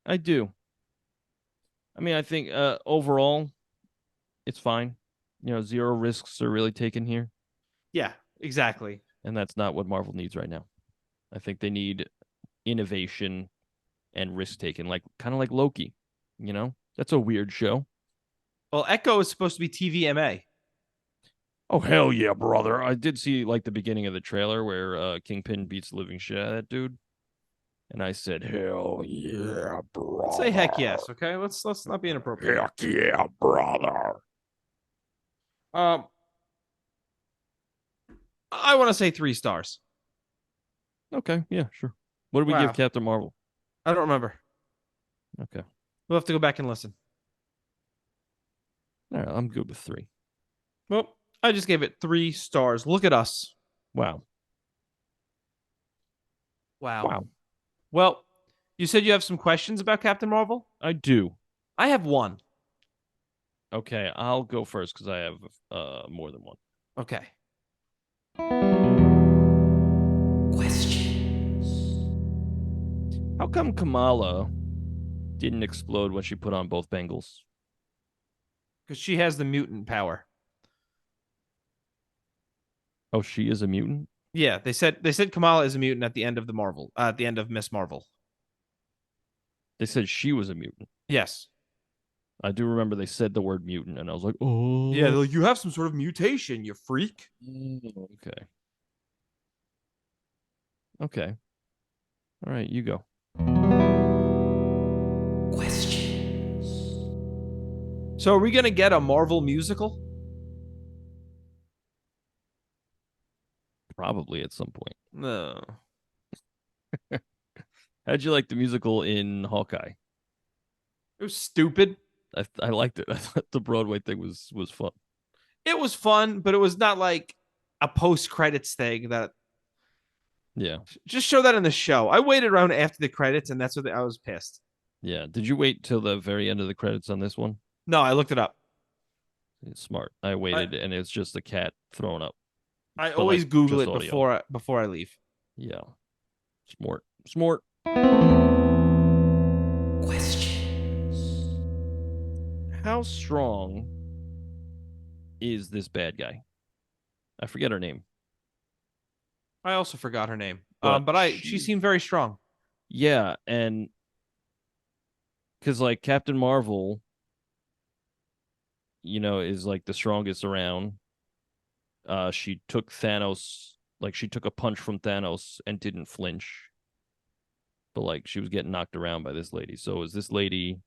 I do. I mean, I think overall, it's fine. Zero risks are really taken here, Yeah, exactly. and that's not what Marvel needs right now. I think they need innovation and risk taking, like kind of like Loki. That's a weird show. Well, Echo is supposed to be TVMA. Oh hell yeah, brother! I did see like the beginning of the trailer where Kingpin beats the living shit out of that dude, and I said, "Hell yeah, Let's say heck brother! yes. Okay, let's not be inappropriate here. Heck yeah, brother!" Um, I want to say 3 stars. Okay, yeah, sure. What do we give Wow, Captain Marvel? I don't remember. Okay, We'll have to go back and listen. all right, I'm good with 3. Well, I just gave it 3 stars. Look at us. Wow, Wow. wow. Well, you said you have some questions about Captain Marvel. I do. I have one. Okay, I'll go first because I have more than one. Okay. How come Kamala didn't explode when she put on both bangles? Because she has the mutant power. Oh, she is a mutant? Yeah, they said Kamala is a mutant at the end of the Marvel, at the end of Miss Marvel. They said she was a mutant. Yes. I do remember they said the word mutant, and I was like, Yeah, oh, they're like, you have some sort of mutation, you freak. okay. Okay. All right, you go. So are we gonna get a Marvel musical? Probably at some point. No. How'd you like the musical in Hawkeye? It was stupid. I liked it. I thought the Broadway thing was fun. It was fun, but it was not like a post credits thing that Yeah. just show that in the show. I waited around after the credits and that's what I was pissed. Yeah. Did you wait till the very end of the credits on this one? No, I looked it up. It's smart. I I, waited, and it's just a cat thrown up, I but like always Google just it audio. before I leave. Yeah. Smart. Smart. How strong is this bad guy? I forget her name, I also forgot her name. but But she she, seemed very strong. yeah, and because like Captain Marvel, is like the strongest around. She took Thanos, like she took a punch from Thanos and didn't flinch, but like she was getting knocked around by this lady. So is this lady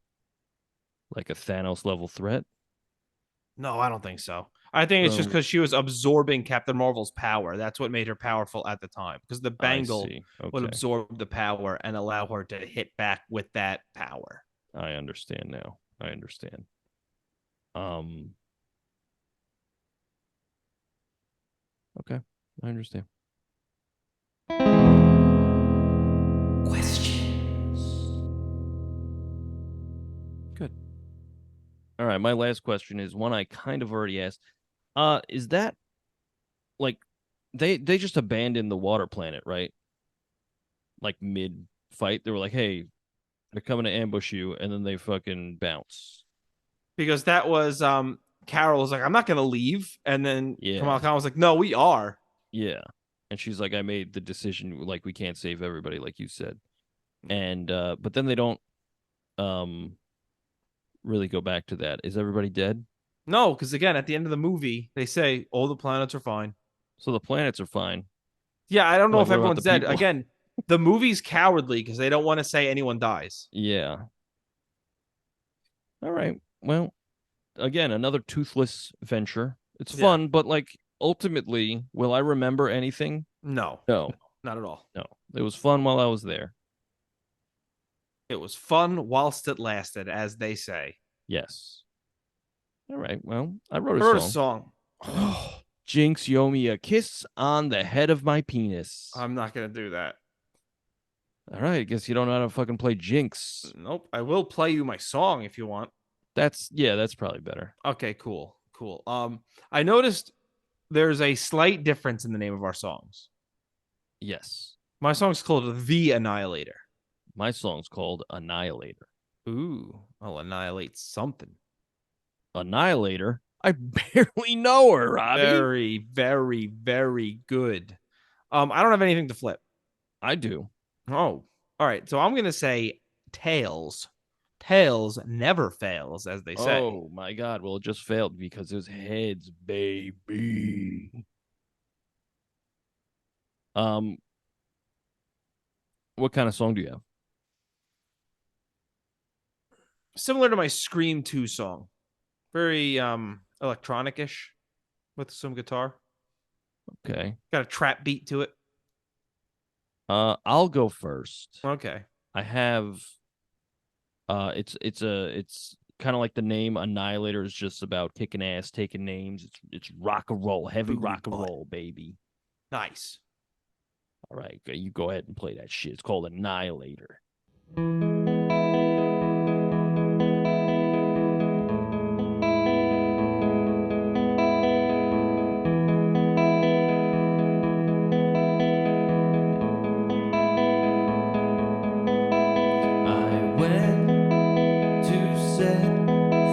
like a Thanos level threat? No, I don't think so. I think it's just So because she was absorbing Captain Marvel's power. That's what made her powerful at the time. Because the I bangle see. would Okay, absorb the power and allow her to hit back with that power. I understand now. I understand. Um. Okay, I understand. Good. All right, my last question is one I kind of already asked. Is that like they just abandoned the water planet, right? Like mid fight, they were like, "Hey, they're coming to ambush you," and then they fucking bounce. Because that was Carol was like, I'm not gonna leave. And then Kamala Yeah, Khan was like, no, we are. yeah. And she's like, "I made the decision. Like, we can't save everybody, like you said." And but then they don't um really go back to that. Is everybody dead? No, because again, at the end of the movie, they say all the planets are fine. So the planets are fine. Yeah, I don't know Like, if what about the everyone's dead. people? Again, the movie's cowardly because they don't want to say anyone dies. Yeah. All right. Well, again, another toothless venture. It's Yeah. fun, but like ultimately, will I remember anything? No, No, not at all. no. It was fun while I was there. It was fun whilst it lasted, as they say. Yes. All right. Well, I wrote I a wrote a song. song. Jinx, you owe me a kiss on the head of my penis. I'm not gonna do that. All right. I guess you don't know how to fucking play Jinx. Nope. I will play you my song if you want. That's probably better. Okay, cool. Cool. I noticed there's a slight difference in the name of our songs. Yes. My song's called The Annihilator. My song's called Annihilator. Ooh, I'll annihilate something. Annihilator? I barely know her, Robbie. Very, very, very good. I don't have anything to flip. I do. Oh, all right. So I'm gonna say tails. Tails never fails, as they say. Oh my god. Well, it just failed because it was heads, baby. Um, what kind of song do you have? Similar to my Scream 2 song. Very electronic-ish with some guitar. Okay. Got a trap beat to it. I'll go first. Okay. I have it's kind of like the name Annihilator is just about kicking ass, taking names. It's rock and roll, heavy Booty rock and butt. roll, baby. Nice. All right, you go ahead and play that shit. It's called Annihilator. I went to set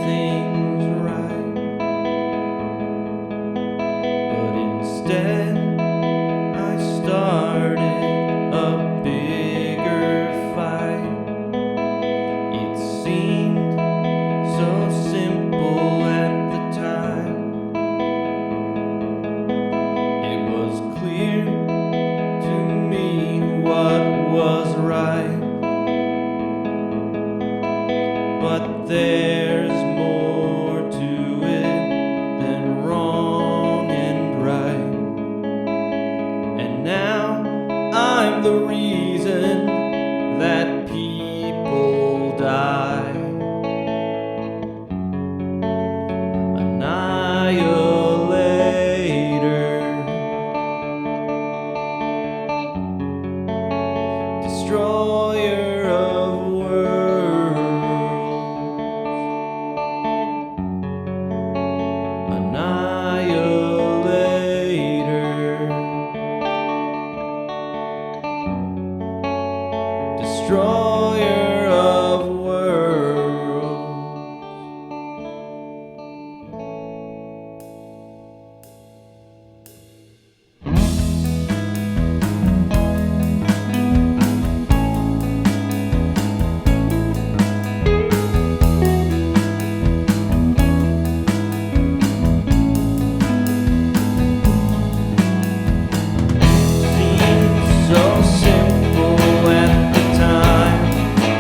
things right, but instead I started a bigger fight. It seemed so simple at the time. It was clear to me what was right. But there's more to it than wrong and right. And now I'm the reason that people die. Annihilator, destroyer of worlds. Annihilator, destroyer of worlds. Seemed so simple at the time.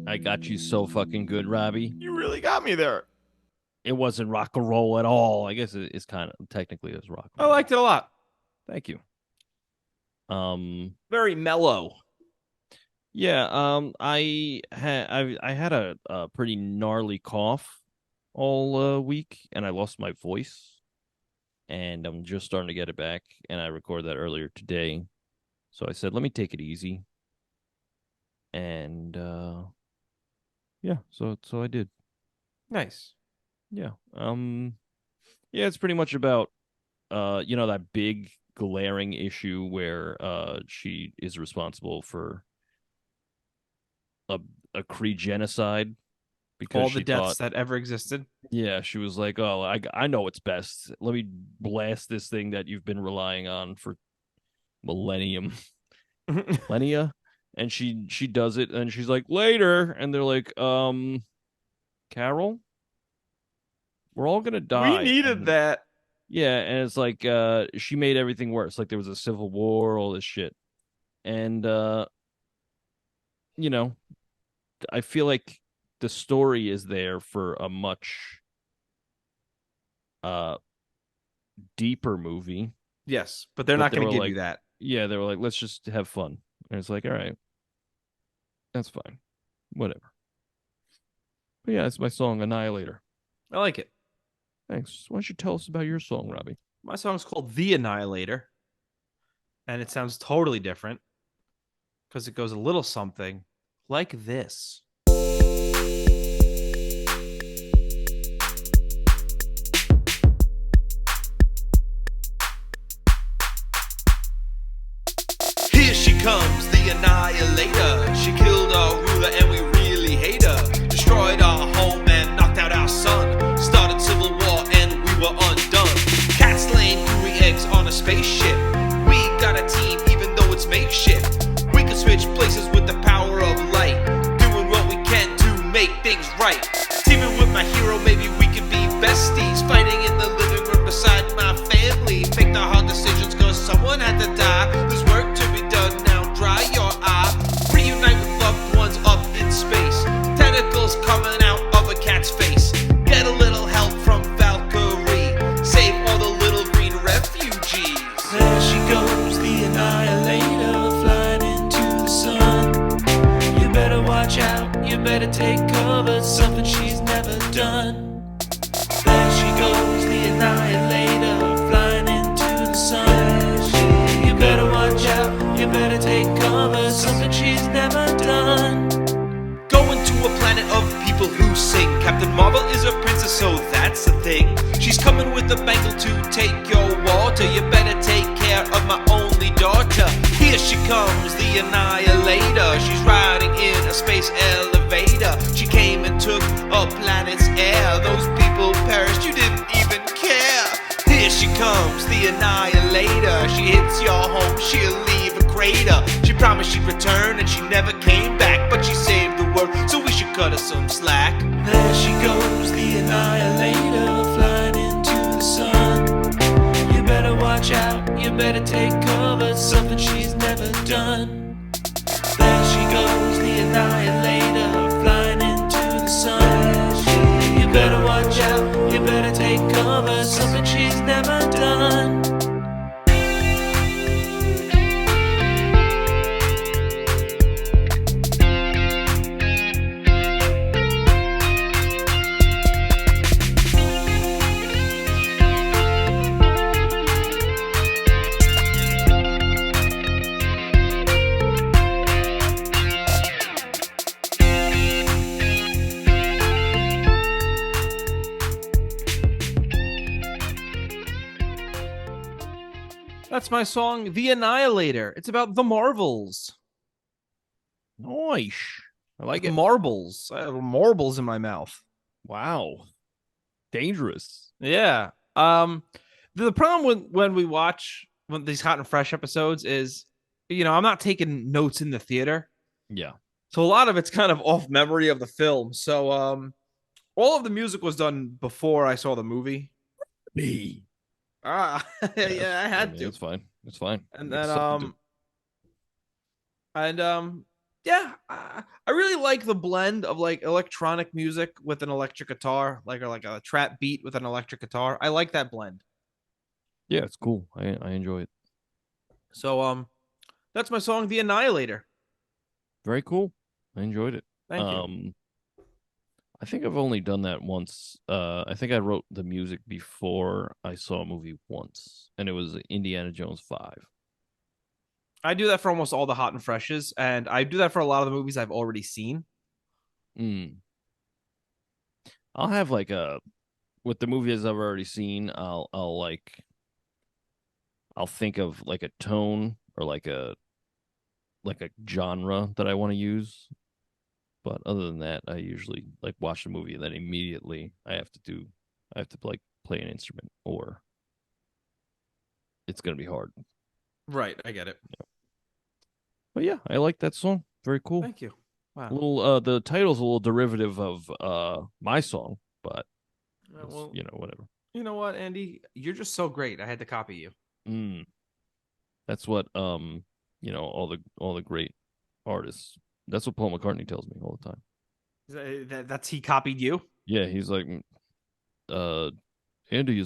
I got you so fucking good, Robbie. You really got me there. It wasn't rock and roll at all. I guess it's kind of technically it's rock and I roll. liked it a lot. Thank you. Very mellow. Yeah. I had a pretty gnarly cough all week, and I lost my voice, and I'm just starting to get it back. And I recorded that earlier today, so I said, let me take it easy, and yeah, so I did. Nice. Yeah. Yeah, it's pretty much about that big glaring issue where she is responsible for a a Cree genocide because All the she deaths thought, that ever existed. yeah, she was like, oh, I know what's best. Let me blast this thing that you've been relying on for millennium millennia. And she does it, and she's like, later, and they're like, Carol, we're all gonna We die. needed And that. yeah, and it's like she made everything worse. Like there was a civil war, all this shit. And you know, I feel like the story is there for a much uh deeper movie, Yes, but they're but not they going were to give like, you that. yeah, they were like, let's just have fun. And it's like, all right, that's fine. Whatever. But yeah, it's my song Annihilator. I like it. Thanks. Why don't you tell us about your song, Robbie? My song's called The Annihilator, and it sounds totally different because it goes a little something like this. Here she comes, the Annihilator. She killed our ruler and we really hate her. Destroyed our home and knocked out our son. Started civil war and we were undone. Cats laying gooey eggs on a spaceship. We got a team even though it's makeshift. We can switch places with the power of light. Doing what we can to make things right. Teaming with my hero, maybe we could be besties. Fighting in the living room beside my family. Make the hard decisions cause someone had to die. There's work to be done now, dry your eye. Reunite with loved ones up in space. Tentacles coming out of a cat's face. Get a little help from Valkyrie. Save all the little green refugees. There she goes, the Annihilator, flying into the sun. You better watch out, you better take cover, something she's never done. There she goes, the Annihilator, flying into the sun. You better watch out, you better take cover, something she's never done. Going to a planet of people who sing. Captain Marvel is a princess, so that's a thing. She's coming with a bangle to take your water. You better take care of my only daughter. Here she comes, the Annihilator. She's riding in a space elevator. She came and took a planet's air. Those people perished, you didn't even care. Here she comes, the Annihilator. She hits your home, she'll leave a crater. She promised she'd return and she never came back, but she saved the world, so we should cut her some slack. There she goes, the Annihilator, flying into the sun. You better watch out, you better take cover, something she's never done. There she goes, the Annihilator, flying into the sun. You better watch out, you better take cover, something she's never done. That's my song, The Annihilator. It's about the Marvels. Nice. I like it. Marbles. I have marbles in my mouth. Wow. Dangerous. Yeah. The problem when we watch these hot and fresh episodes is, I'm not taking notes in the theater. Yeah. So a lot of it's kind of off memory of the film. So all of the music was done before I saw the movie. Me. Yeah, I had mean, to. It's fine. It's fine. And It's then something and Yeah, I really like the blend of like electronic music with an electric guitar, like or like a trap beat with an electric guitar. I like that blend. Yeah, it's cool. I enjoy it. So that's my song, The Annihilator. Very cool. I enjoyed it. Thank you. I think I've only done that once. I think I wrote the music before I saw a movie once, and it was Indiana Jones 5. I do that for almost all the hot and freshes, and I do that for a lot of the movies I've already seen. Mm. I'll have like a with the movies I've already seen. I'll think of like a tone or like a genre that I want to use. But other than that, I usually like watch the movie and then immediately I have to like play an instrument or it's gonna be hard. Right, I get it. But yeah, I like that song. Very cool. Thank you. A Wow. little the title's a little derivative of my song, but it's, Well, whatever. you know what, Andy? You're just so great. I had to copy you. Mm. That's what all the great artists. That's what Paul McCartney tells me all the time. That's he copied you. Yeah, he's like, Andy, you're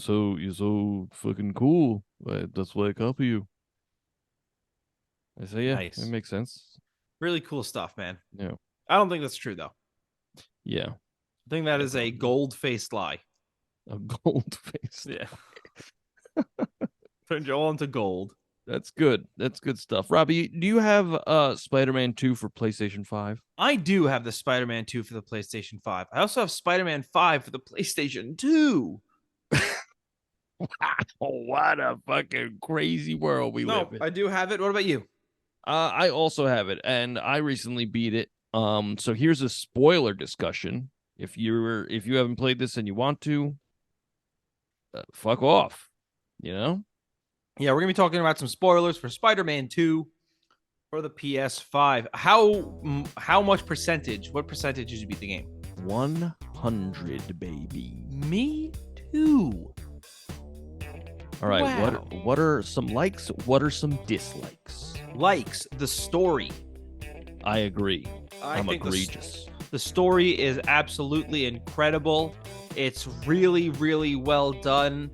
so fucking cool. That's why I copy you. I say, yeah, Nice. it makes sense. Really cool stuff, man. Yeah, I don't think that's true though. yeah, I think that is a gold-faced lie. a gold face. Yeah. Turned you all into gold. That's good. That's good stuff. Robbie, do you have Spider-Man 2 for PlayStation 5? I do have the Spider-Man 2 for the PlayStation 5. I also have Spider-Man 5 for the PlayStation 2. What a fucking crazy world we live in. I do have it. What about you? I also have it, and I recently beat it. So here's a spoiler discussion. If you haven't played this and you want to, fuck off. You know? Yeah, we're gonna be talking about some spoilers for Spider-Man 2 for the PS5. How much percentage? What percentage did you beat the game? 100, baby. Me too. All right. Wow. What are some likes? What are some dislikes? Likes the story. I agree. I'm think egregious. The story is absolutely incredible. It's really, really well done.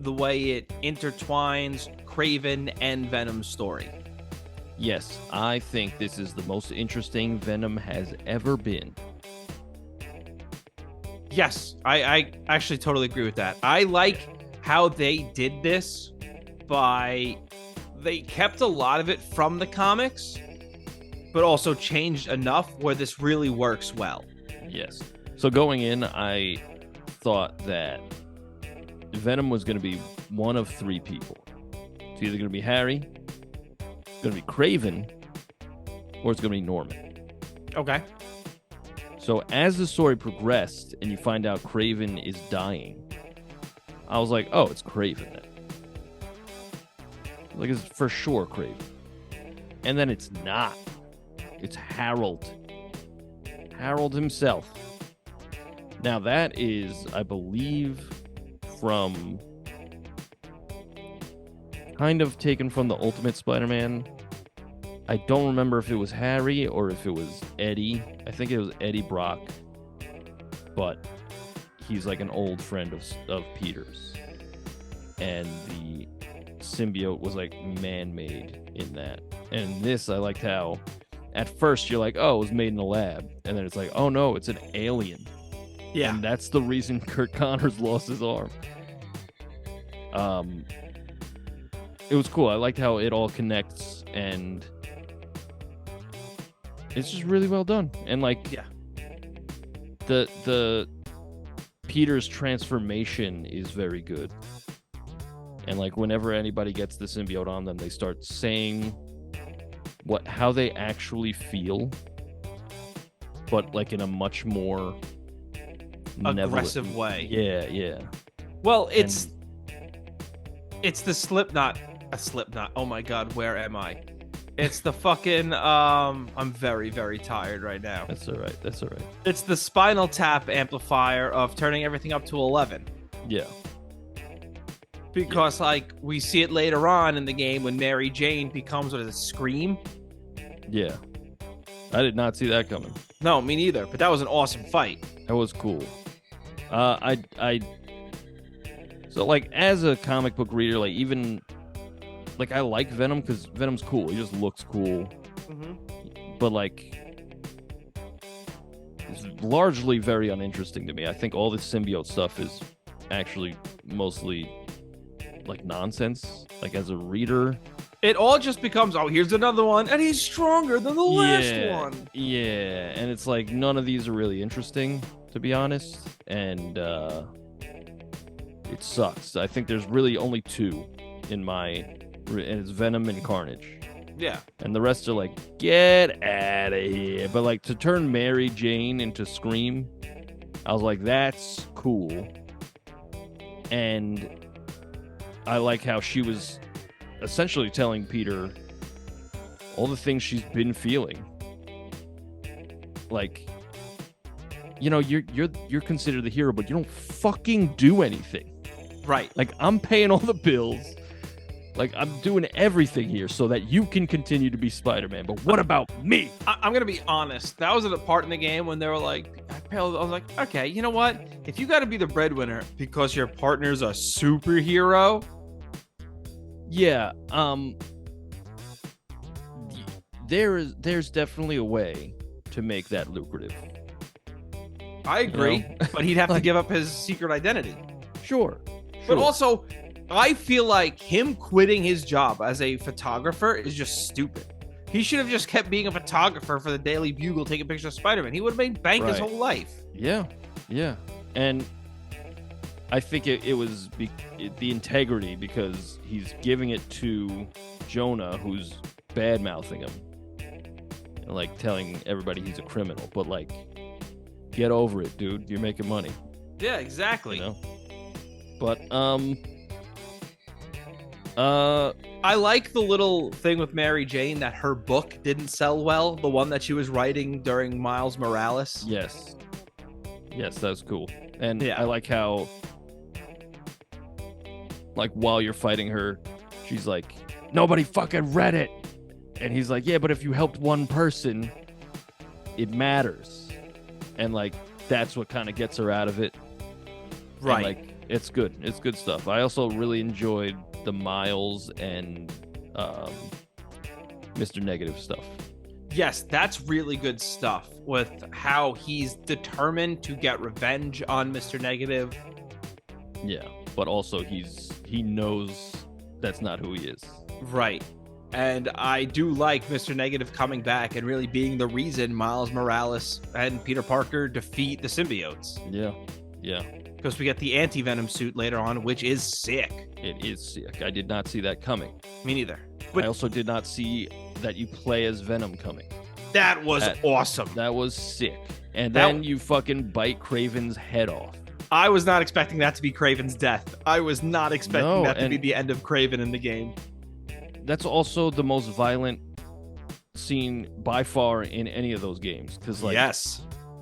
The way it intertwines Kraven and Venom's story. Yes, I think this is the most interesting Venom has ever been. Yes, I actually totally agree with that. I like how they did this they kept a lot of it from the comics, but also changed enough where this really works well. Yes. So going in, I thought that Venom was going to be one of three people. It's either going to be Harry, it's going to be Kraven, or it's going to be Norman. Okay. So as the story progressed and you find out Kraven is dying, I was like, oh, it's Kraven then. Like, it's for sure Kraven. And then it's not. It's Harold. Harold himself. Now that is, I believe, from kind of taken from the Ultimate Spider-Man. I don't remember if it was Harry or if it was Eddie. I think it was Eddie Brock. But he's like an old friend of Peter's. And the symbiote was like man-made in that. And this, I liked how at first you're like, oh, it was made in a lab. And then it's like, oh no, it's an alien. Yeah. And that's the reason Kurt Connors lost his arm. It was cool. I liked how it all connects, and it's just really well done. And like, Yeah. the Peter's transformation is very good. And like, whenever anybody gets the symbiote on them, they start saying how they actually feel, but like in a much more Aggressive way. Yeah. Well, it's the Slipknot. A Slipknot. Oh my god, where am I? It's the fucking I'm very, very tired right now. That's all right. It's the Spinal Tap amplifier of turning everything up to 11. Yeah. Because like we see it later on in the game when Mary Jane becomes what is it, Scream? Yeah. I did not see that coming. No, me neither. But that was an awesome fight. That was cool. So like as a comic book reader, like even like I like Venom because Venom's cool. He just looks cool. But like it's largely very uninteresting to me. I think all the symbiote stuff is actually mostly like nonsense. Like as a reader, It all just becomes, oh, here's another one, and he's stronger than the last one. Yeah, and it's like none of these are really interesting, to be honest, and it sucks. I think there's really only two in my, and it's Venom and Carnage. Yeah. And the rest are like, get out of here. But like to turn Mary Jane into Scream, I was like, that's cool. And I like how she was essentially telling Peter all the things she's been feeling. Like, you know, you're considered the hero, but you don't fucking do anything. Right. Like, I'm paying all the bills. Like, I'm doing everything here so that you can continue to be Spider-Man. But what about me? I'm going to be honest. That was at a part in the game when they were like, I was like, okay, you know what? If you got to be the breadwinner because your partner's a superhero. Yeah. There's definitely a way to make that lucrative. I agree. You know? But he'd have to Like- give up his secret identity. Sure. But also, I feel like him quitting his job as a photographer is just stupid. He should have just kept being a photographer for the Daily Bugle, taking pictures of Spider-Man. He would have made bank his Right. whole life. Yeah. And I think it was the integrity because he's giving it to Jonah, who's bad-mouthing him. And, like, telling everybody he's a criminal. But, like, get over it, dude. You're making money. Yeah, exactly. You know? But, I like the little thing with Mary Jane that her book didn't sell well, the one that she was writing during Miles Morales. yes, that's cool. And Yeah. I like how, like, while you're fighting her, she's like, nobody fucking read it. And he's like, yeah, but if you helped one person, it matters. And, like, that's what kind of gets her out of it. Right. And, like, it's good. It's good stuff. I also really enjoyed the Miles and Mr. Negative stuff. Yes, that's really good stuff with how he's determined to get revenge on Mr. Negative. Yeah, but also he knows that's not who he is. Right. And I do like Mr. Negative coming back and really being the reason Miles Morales and Peter Parker defeat the symbiotes. Yeah, Because we get the anti-venom suit later on, which is sick. it is sick. I did not see that coming. Me neither. But I also did not see that you play as Venom coming. that was that- awesome. That was sick. And That- then you fucking bite Kraven's head off. I was not expecting that to be Kraven's death. I was not expecting No, that to and- be the end of Kraven in the game. That's also the most violent scene by far in any of those games. Because, like, yes.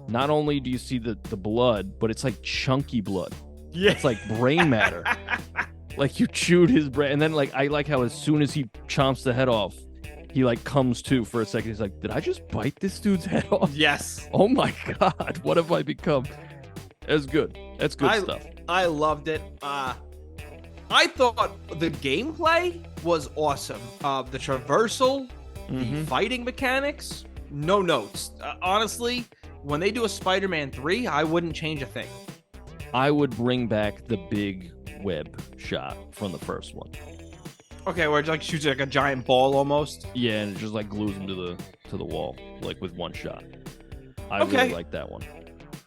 not only do you see the blood, but it's like chunky blood. Yeah. It's like brain matter. Like, you chewed his brain. And then, like, I like how as soon as he chomps the head off, he, like, comes to for a second. He's like, did I just bite this dude's head off? Yes. Oh, my God. What have I become? That's good. That's good stuff. I loved it. I thought the gameplay was awesome. The traversal, the fighting mechanics, no notes. Honestly, when they do a Spider-Man 3, I wouldn't change a thing. I would bring back the big web shot from the first one. Okay, where it like shoots like a giant ball almost. Yeah, and it just like glues him to the wall, like with one shot. I Okay. really like that one.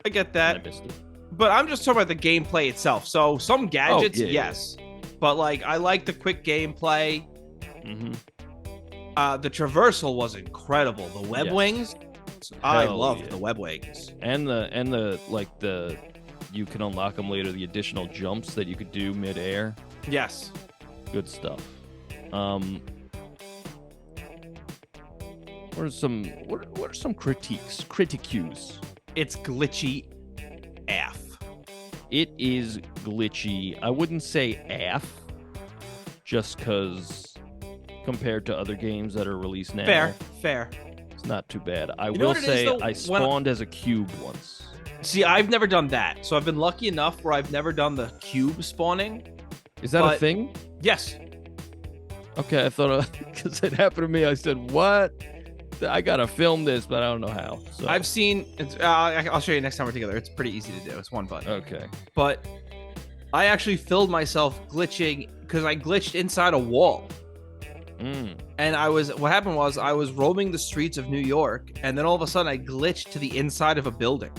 I get I that. missed it. But I'm just talking about the gameplay itself. So some gadgets, yeah, yeah. yes. But like I like the quick gameplay. Mm-hmm. The traversal was incredible. The web Yes. wings. I Hell love yeah. the web wings. And the you can unlock them later. The additional jumps that you could do midair. Yes. Good stuff. What are some critiques? It's glitchy AF. It is glitchy. I wouldn't say AF, just because compared to other games that are released now, Fair. it's not too bad. I know will what it is, say though? I spawned as a cube once. See, I've never done that. So I've been lucky enough where I've never done the cube spawning. Is that a But- thing? Yes. Okay, I thought because it happened to me. I said, "What? I gotta film this, but I don't know how." So. I've seen. I'll show you next time we're together. It's pretty easy to do. It's one button. Okay. But I actually filled myself glitching because I glitched inside a wall. And what happened was I was roaming the streets of New York, and then all of a sudden I glitched to the inside of a building.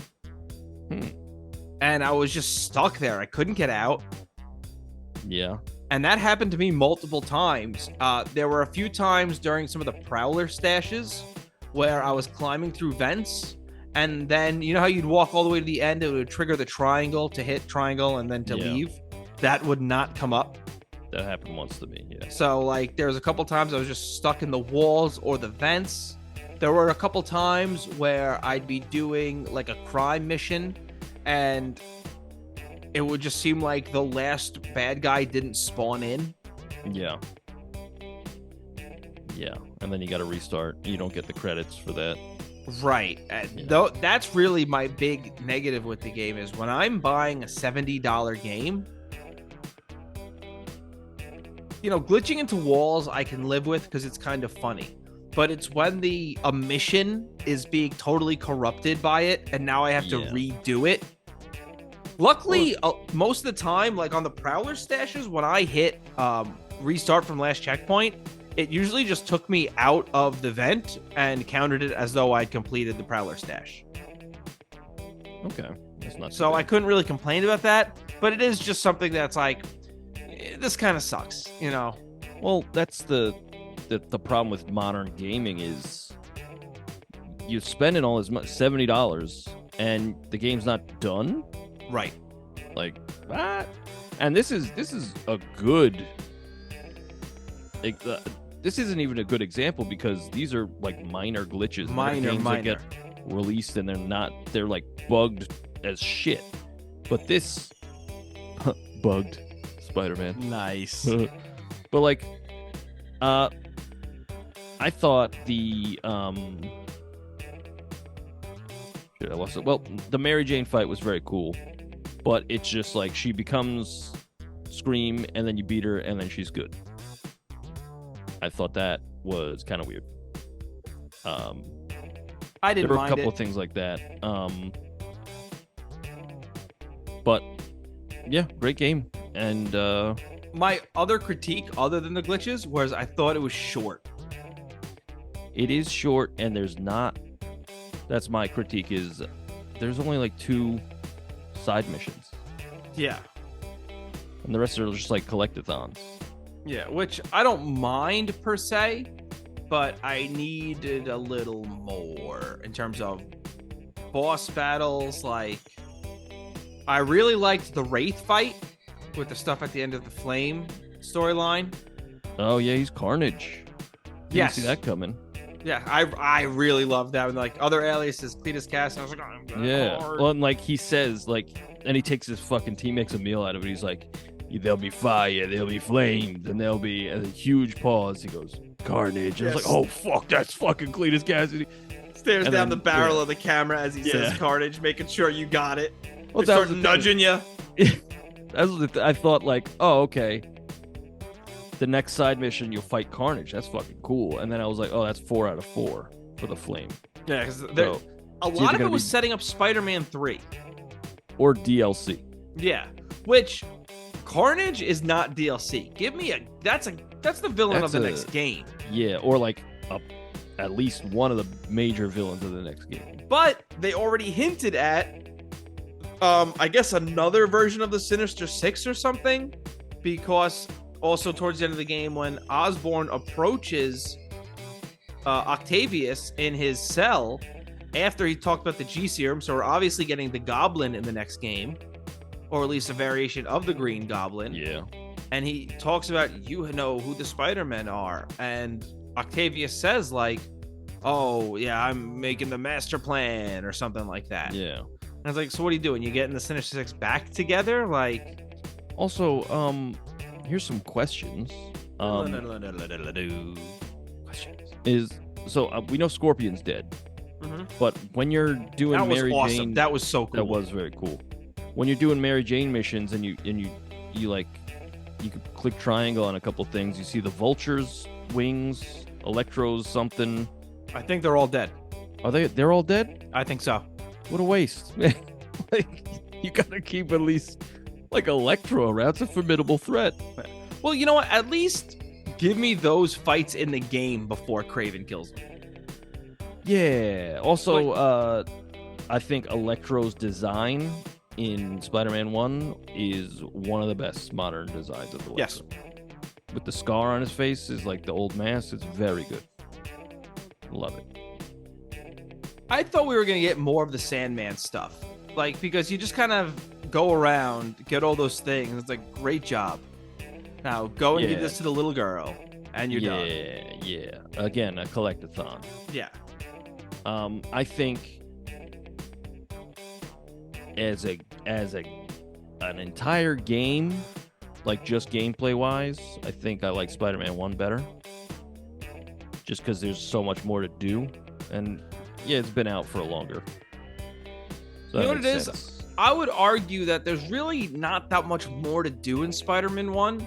And I was just stuck there. I couldn't get out. Yeah. And that happened to me multiple times. There were a few times during some of the Prowler stashes where I was climbing through vents. And then, you know how you'd walk all the way to the end? It would trigger the triangle to hit triangle and then to leave. That would not come up. That happened once to me, yeah. So, like, there was a couple times I was just stuck in the walls or the vents. There were a couple times where I'd be doing, like, a crime mission, and it would just seem like the last bad guy didn't spawn in. Yeah. Yeah, and then you got to restart. You don't get the credits for that. Right. Though that's really my big negative with the game is when I'm buying a $70 game, you know, glitching into walls I can live with because it's kind of funny. But it's when a mission is being totally corrupted by it, and now I have to redo it. Luckily, most of the time, like on the Prowler stashes, when I hit restart from last checkpoint, it usually just took me out of the vent and counted it as though I'd completed the Prowler stash. Okay. That's not So I couldn't really complain about that, but it is just something that's like, this kind of sucks, you know? Well, that's the problem with modern gaming is you're spending all this money, $70, and the game's not done. Right. Like what? And this is a good. This isn't even a good example because these are like minor glitches. Minor. That get released and they're like bugged as shit. But this bugged Spider-Man. Nice. But like, I thought the shit, I lost it. Well, the Mary Jane fight was very cool, but it's just like she becomes Scream and then you beat her and then she's good. I thought that was kind of weird. I didn't there were mind a couple it. of things like that. But yeah, great game. And my other critique, other than the glitches, was I thought it was short. it is short, and there's not. That's my critique. Is there's only like 2 side missions, Yeah. and the rest are just like collectathons. Yeah, which I don't mind per se, but I needed a little more in terms of boss battles. Like, I really liked the Wraith fight with the stuff at the end of the Flame storyline. Oh yeah, he's Carnage. Didn't Yes. see that coming. Yeah, I really loved that. And like other aliases, Cletus Cass, I was like, oh, I'm gonna Yeah. hard. Well, and like he says, like, and he takes his fucking team, makes a meal out of it. He's like, there'll be fire, there'll be flames, and there'll be a huge pause. He goes, Carnage. And Yes. it's like, oh fuck, that's fucking Cletus Cassidy. Stares and down then- the barrel of the camera as he says Yeah. Carnage, making sure you got it. Well, They that was start the thing. nudging you. I thought like, oh okay. The next side mission, you'll fight Carnage. That's fucking cool. And then I was like, oh, that's 4 out of 4 for the Flame. Yeah, because So, a it's lot either of it gonna was be- setting up Spider-Man 3. or DLC. Yeah, which Carnage is not DLC. Give me that's the villain That's of the a- next game. Yeah, or like at least one of the major villains of the next game. But they already hinted at I guess another version of the Sinister Six or something, because also towards the end of the game when Osborn approaches Octavius in his cell after he talked about the G serum, so we're obviously getting the Goblin in the next game, or at least a variation of the Green Goblin. Yeah. And he talks about, you know who the Spider-Men are, and Octavius says like, oh yeah, I'm making the master plan or something like that. Yeah. And I was like, so what are you doing? You getting the Sinister Six back together? Like, Also, here's some questions. Questions. Is we know Scorpion's dead, Mhm. but when you're doing That was Mary awesome. Jane, That was so cool. that was very cool. When you're doing Mary Jane missions and you like, you can click triangle on a couple things. You see the Vulture's wings, Electro's something. I think they're all dead. Are they're all dead? I think so. What a waste. Like, you gotta keep at least like Electro around. It's a formidable threat. Well, you know what? At least give me those fights in the game before Kraven kills them. Yeah. Also, I think Electro's design in Spider-Man 1 is one of the best modern designs of Electro. Yes. With the scar on his face is like the old mask. It's very good. Love it. I thought we were going to get more of the Sandman stuff. Like, because you just kind of go around, get all those things. It's like, great job. Now, go and give this to the little girl, and you're done. Yeah. Again, a collectathon. Yeah. I think as an entire game, like just gameplay wise, I think I like Spider-Man 1 better. Just because there's so much more to do, and yeah, it's been out for longer. So You know what it is? sense. I would argue that there's really not that much more to do in Spider-Man 1.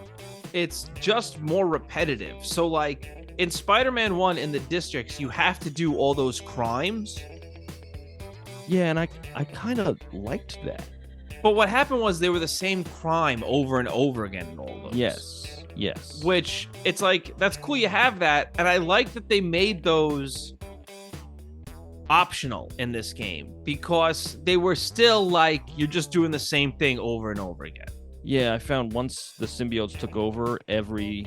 It's just more repetitive. So, like, in Spider-Man 1, in the districts, you have to do all those crimes. Yeah, and I kind of liked that. But what happened was they were the same crime over and over again in all those. Yes. Which, it's like, that's cool you have that. And I like that they made those optional in this game because they were still like, you're just doing the same thing over and over again. Yeah, I found once the symbiotes took over, every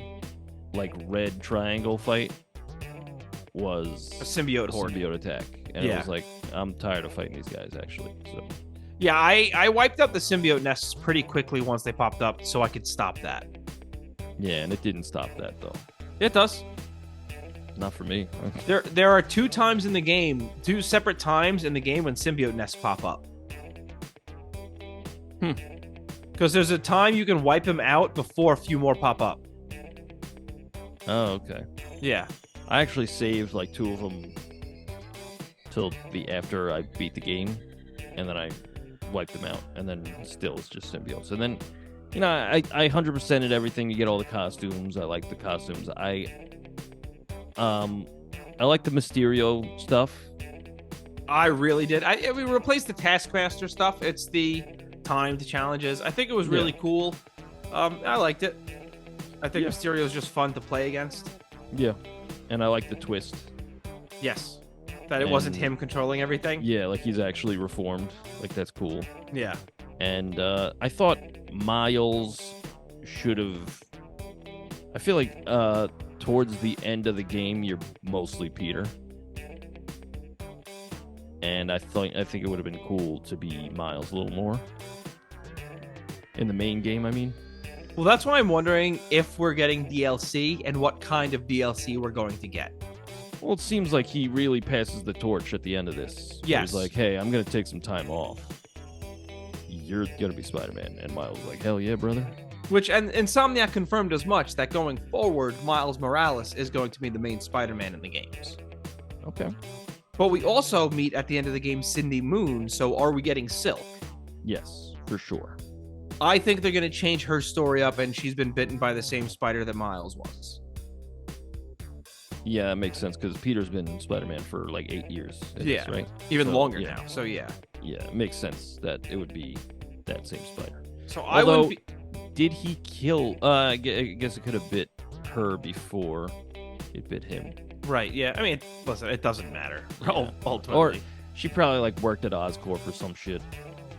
like red triangle fight was A symbiote a horde. symbiote attack. And it Yeah. was like, I'm tired of fighting these guys, actually. So Yeah, I wiped out the symbiote nests pretty quickly once they popped up so I could stop that. yeah, and it didn't stop that though. It does. Not for me. There are two separate times in the game when symbiote nests pop up. Because there's a time you can wipe them out before a few more pop up. Oh, okay. Yeah. I actually saved like 2 of them till after I beat the game, and then I wiped them out, and then still it's just symbiotes. And then, you know, I 100%ed everything. You get all the costumes. I like the costumes. I like the Mysterio stuff. I really did. We replaced the Taskmaster stuff. It's the timed challenges. I think it was really cool. I liked it. I think Mysterio is just fun to play against. Yeah, and I like the twist. Yes. That it wasn't And- him controlling everything. Yeah, like he's actually reformed. Like that's cool. Yeah. And I thought Miles should have. I feel like towards the end of the game, you're mostly Peter. And I think it would have been cool to be Miles a little more in the main game. I mean, Well, that's why I'm wondering if we're getting DLC and what kind of DLC we're going to get. well, it seems like he really passes the torch at the end of this. Yes. He's like, "Hey, I'm gonna take some time off. You're gonna be Spider-Man," and Miles was like, "Hell yeah, brother." Which, and Insomniac confirmed as much, that going forward, Miles Morales is going to be the main Spider-Man in the games. Okay. But we also meet at the end of the game Cindy Moon, so are we getting Silk? Yes, for sure. I think they're going to change her story up, and she's been bitten by the same spider that Miles was. Yeah, that makes sense because Peter's been Spider-Man for like 8 years. I guess, Yeah. right? Even So, longer yeah. now, so yeah. Yeah, it makes sense that it would be that same spider. So I Although, wouldn't be... did he kill? I guess it could have bit her before it bit him. Right, yeah. I mean, listen, it doesn't matter. Yeah. Ultimately. Or she probably like worked at Oscorp or some shit.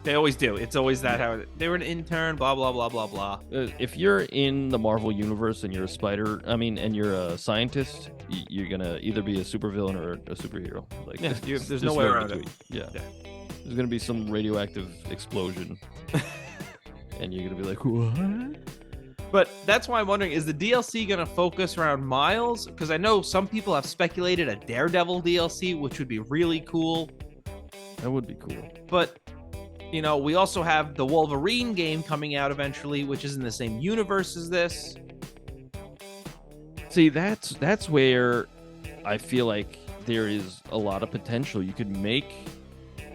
They always do. It's always that how they were an intern, blah, blah, blah, blah, blah. If you're in the Marvel universe and you're a spider, and you're a scientist, you're gonna either be a supervillain or a superhero. Like, Yeah, there's there's no way in around it. between. Yeah. Yeah. There's gonna be some radioactive explosion, and you're gonna be like, what? But that's why I'm wondering, is the DLC going to focus around Miles? Because I know some people have speculated a Daredevil DLC, which would be really cool. That would be cool. But, you know, we also have the Wolverine game coming out eventually, which is in the same universe as this. See, that's where I feel like there is a lot of potential. You could make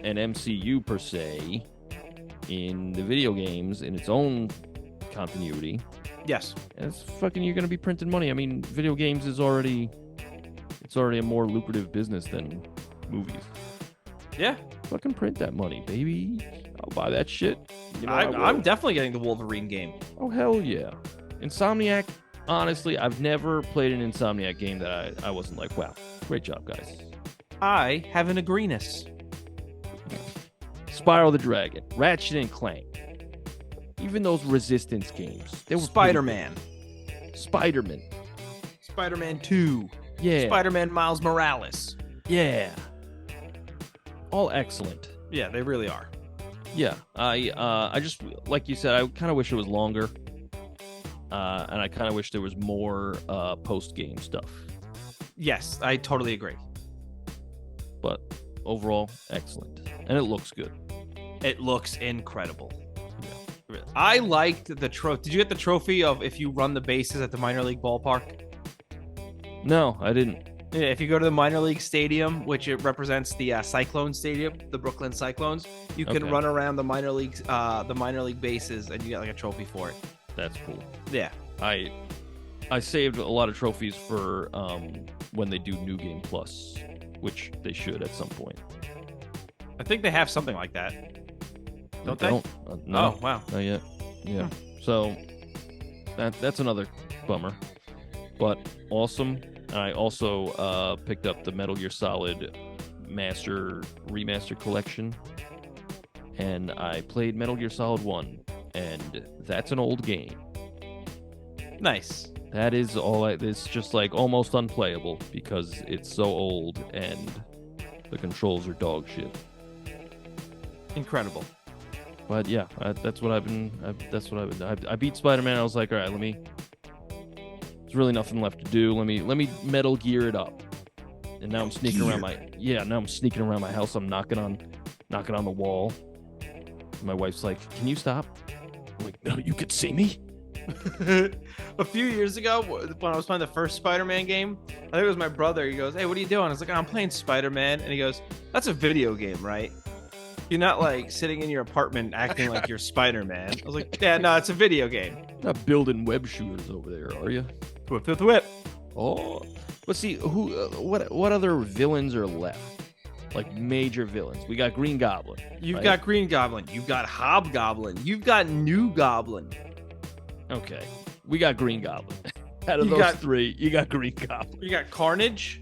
an MCU per se in the video games in its own continuity. Yes. It's fucking, you're gonna be printing money. I mean, video games is already a more lucrative business than movies. Yeah. Fucking print that money, baby. I'll buy that shit. You know, I'm definitely getting the Wolverine game. Oh hell yeah. Insomniac, honestly, I've never played an Insomniac game that I wasn't like, wow, great job, guys. I have an agreement. Spyro the Dragon, Ratchet and Clank, even those Resistance games. They were Spider-Man. Spider-Man. Spider-Man 2. Yeah. Spider-Man Miles Morales. Yeah. All excellent. Yeah, they really are. Yeah. I just, like you said, I kind of wish it was longer. And I kind of wish there was more post-game stuff. Yes, I totally agree. But overall, excellent. And it looks good. It looks incredible. Yeah. I liked the trophy. Did you get the trophy of if you run the bases at the minor league ballpark? No, I didn't. Yeah, if you go to the minor league stadium, which it represents the Cyclone Stadium, the Brooklyn Cyclones, you can run around the minor league bases, and you get like a trophy for it. That's cool. Yeah, I saved a lot of trophies for when they do New Game Plus, which they should at some point. I think they have something like that. Don't they? No. Oh, wow. Not yet. Yeah. So that's another bummer, but awesome. And I also picked up the Metal Gear Solid Remaster Collection, and I played Metal Gear Solid 1, and that's an old game. Nice. That is all. It's just like almost unplayable because it's so old and the controls are dog shit. Incredible. But yeah, that's what I've been. I beat Spider-Man. I was like, all right, there's really nothing left to do. Let me Metal Gear it up. And now I'm sneaking around my house. I'm knocking on the wall. My wife's like, "Can you stop?" I'm like, "No, you could see me." A few years ago, when I was playing the first Spider-Man game, I think it was my brother. He goes, "Hey, what are you doing?" I was like, "I'm playing Spider-Man," and he goes, "That's a video game, right? You're not like sitting in your apartment acting like you're Spider-Man." I was like, "Yeah, no, it's a video game." Not building web shooters over there, are you? Whip, whip, whip. Oh, let's see what other villains are left? Like major villains. We got Green Goblin. You've got Green Goblin. You've got Hobgoblin. You've got New Goblin. Okay, we got Green Goblin. Out of those three, you got Green Goblin. You got Carnage.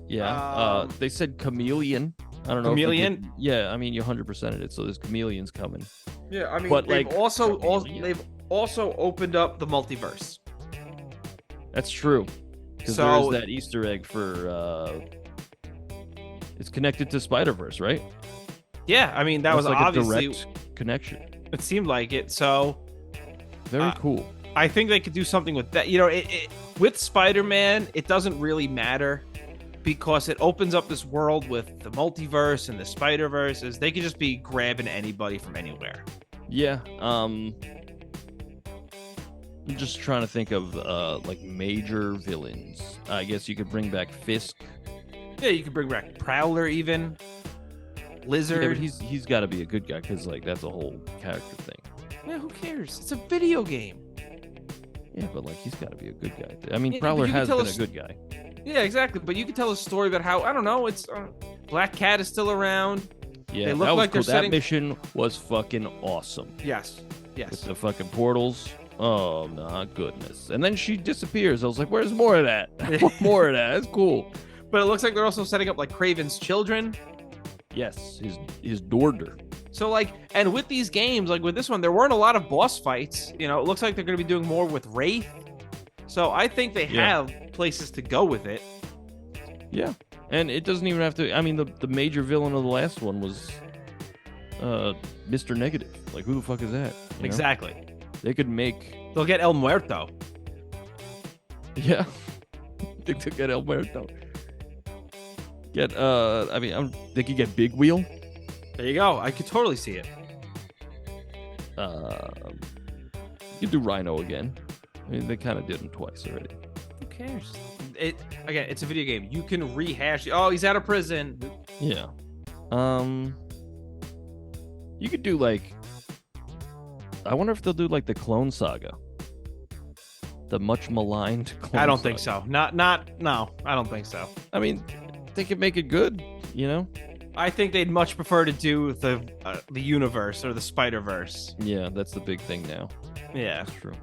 Yeah. They said Chameleon. I don't know. Chameleon. Yeah, I mean you 100%ed it, so there's chameleons coming. Yeah, I mean, but they've like also opened up the multiverse. That's true. Because there's that Easter egg for. It's connected to Spider-Verse, right? Yeah, I mean that was like obviously a direct connection. It seemed like it. So very cool. I think they could do something with that. You know, with Spider-Man, it doesn't really matter because it opens up this world with the multiverse and the Spider-Verses. They could just be grabbing anybody from anywhere. Yeah. I'm just trying to think of like major villains. I guess you could bring back Fisk. Yeah, you could bring back Prowler even. Lizard. Yeah, but he's got to be a good guy because like that's a whole character thing. Yeah, who cares? It's a video game. Yeah, but like he's got to be a good guy. I mean, Prowler has been a good guy. Yeah, exactly. But you could tell a story about how, I don't know, it's Black Cat is still around. Yeah, they look that was like cool. They're setting... That mission was fucking awesome. Yes. With the fucking portals. Oh my goodness. And then she disappears. I was like, where's more of that? I want more of that. That's cool. But it looks like they're also setting up like Kraven's children. Yes, his daughter. So like, and with these games, like with this one, there weren't a lot of boss fights. You know, it looks like they're going to be doing more with Wraith. So I think they have places to go with it. Yeah, and it doesn't even have to. I mean, the major villain of the last one was Mr. Negative. Like, who the fuck is that? You exactly. know? They could make. They'll get El Muerto. Yeah, I think they'll get El Muerto. I mean, they could get Big Wheel. There you go. I could totally see it. You could do Rhino again. I mean, they kind of did him twice already. Who cares? it's a video game. You can rehash. Oh, he's out of prison. Yeah. You could do like. I wonder if they'll do like the Clone Saga. The much maligned Clone I don't Saga. think so. No, I don't think so. I mean, they could make it good, you know? I think they'd much prefer to do the universe or the Spider-Verse. Yeah, that's the big thing now. Yeah. That's true.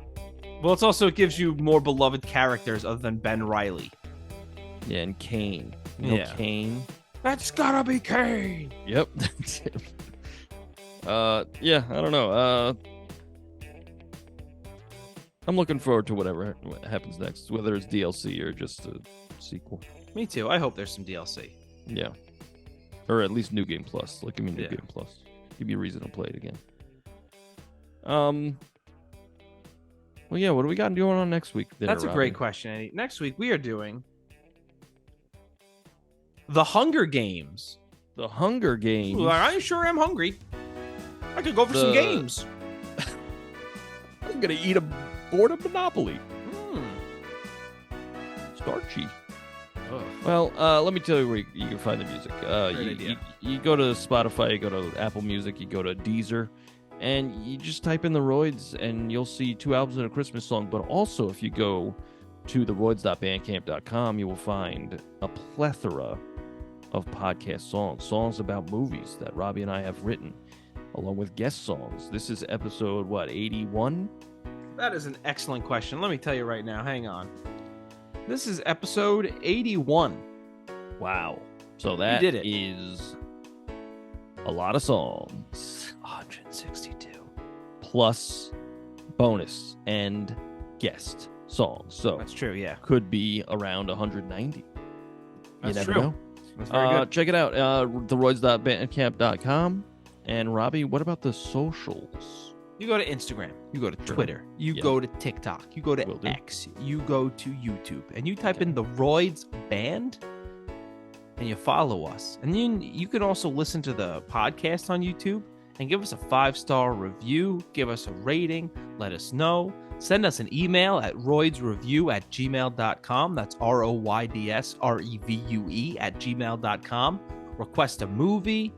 Well, it also gives you more beloved characters other than Ben Reilly. Yeah, and Kane. You know Yeah. Kane? That's gotta be Kane. Yep. That's him. Yeah, I don't know. I'm looking forward to whatever happens next, whether it's DLC or just a sequel. Me too. I hope there's some DLC. Yeah. Or at least New Game Plus. Like, give me New Yeah. Game Plus. Give me a reason to play it again. Well, yeah, what do we got going on next week? That's a great question, Eddie. Next week, we are doing The Hunger Games. The Hunger Games. Ooh, I sure am hungry. I could go for some The- games. I'm going to eat a board of Monopoly. Hmm. Starchy. Ugh. Well, let me tell you where you can find the music. You go to Spotify, you go to Apple Music, you go to Deezer, and you just type in the Royds, and you'll see 2 albums and a Christmas song. But also, if you go to theroyds.bandcamp.com, you will find a plethora of podcast songs about movies that Robbie and I have written, along with guest songs. This is episode, 81? That is an excellent question. Let me tell you right now. Hang on. This is episode 81. Wow. So that did it. is a lot of songs. 162. Plus bonus and guest songs. So That's true, yeah. could be around 190. That's you never true. know. That's very good. Check it out. theroyds.bandcamp.com. And Robbie, what about the socials? You go to Instagram, you go to Sure. Twitter, you Yeah. go to TikTok, you go Will to do. X, you go to YouTube, and you type in the Royds Band, and you follow us. And then you can also listen to the podcast on YouTube and give us a 5-star review, give us a rating, let us know. Send us an email at roydsrevue@gmail.com. That's ROYDSREVUE@gmail.com. Request a movie,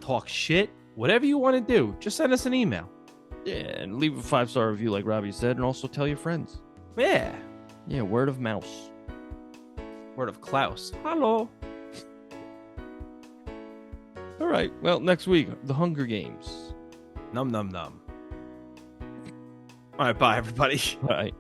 talk shit, whatever you want to do. Just send us an email. Yeah, and leave a 5-star review like Robbie said, and also tell your friends. Yeah. Yeah, word of mouse. Word of Klaus. Hello. All right. Well, next week, The Hunger Games. Num num num. All right, bye everybody. All right.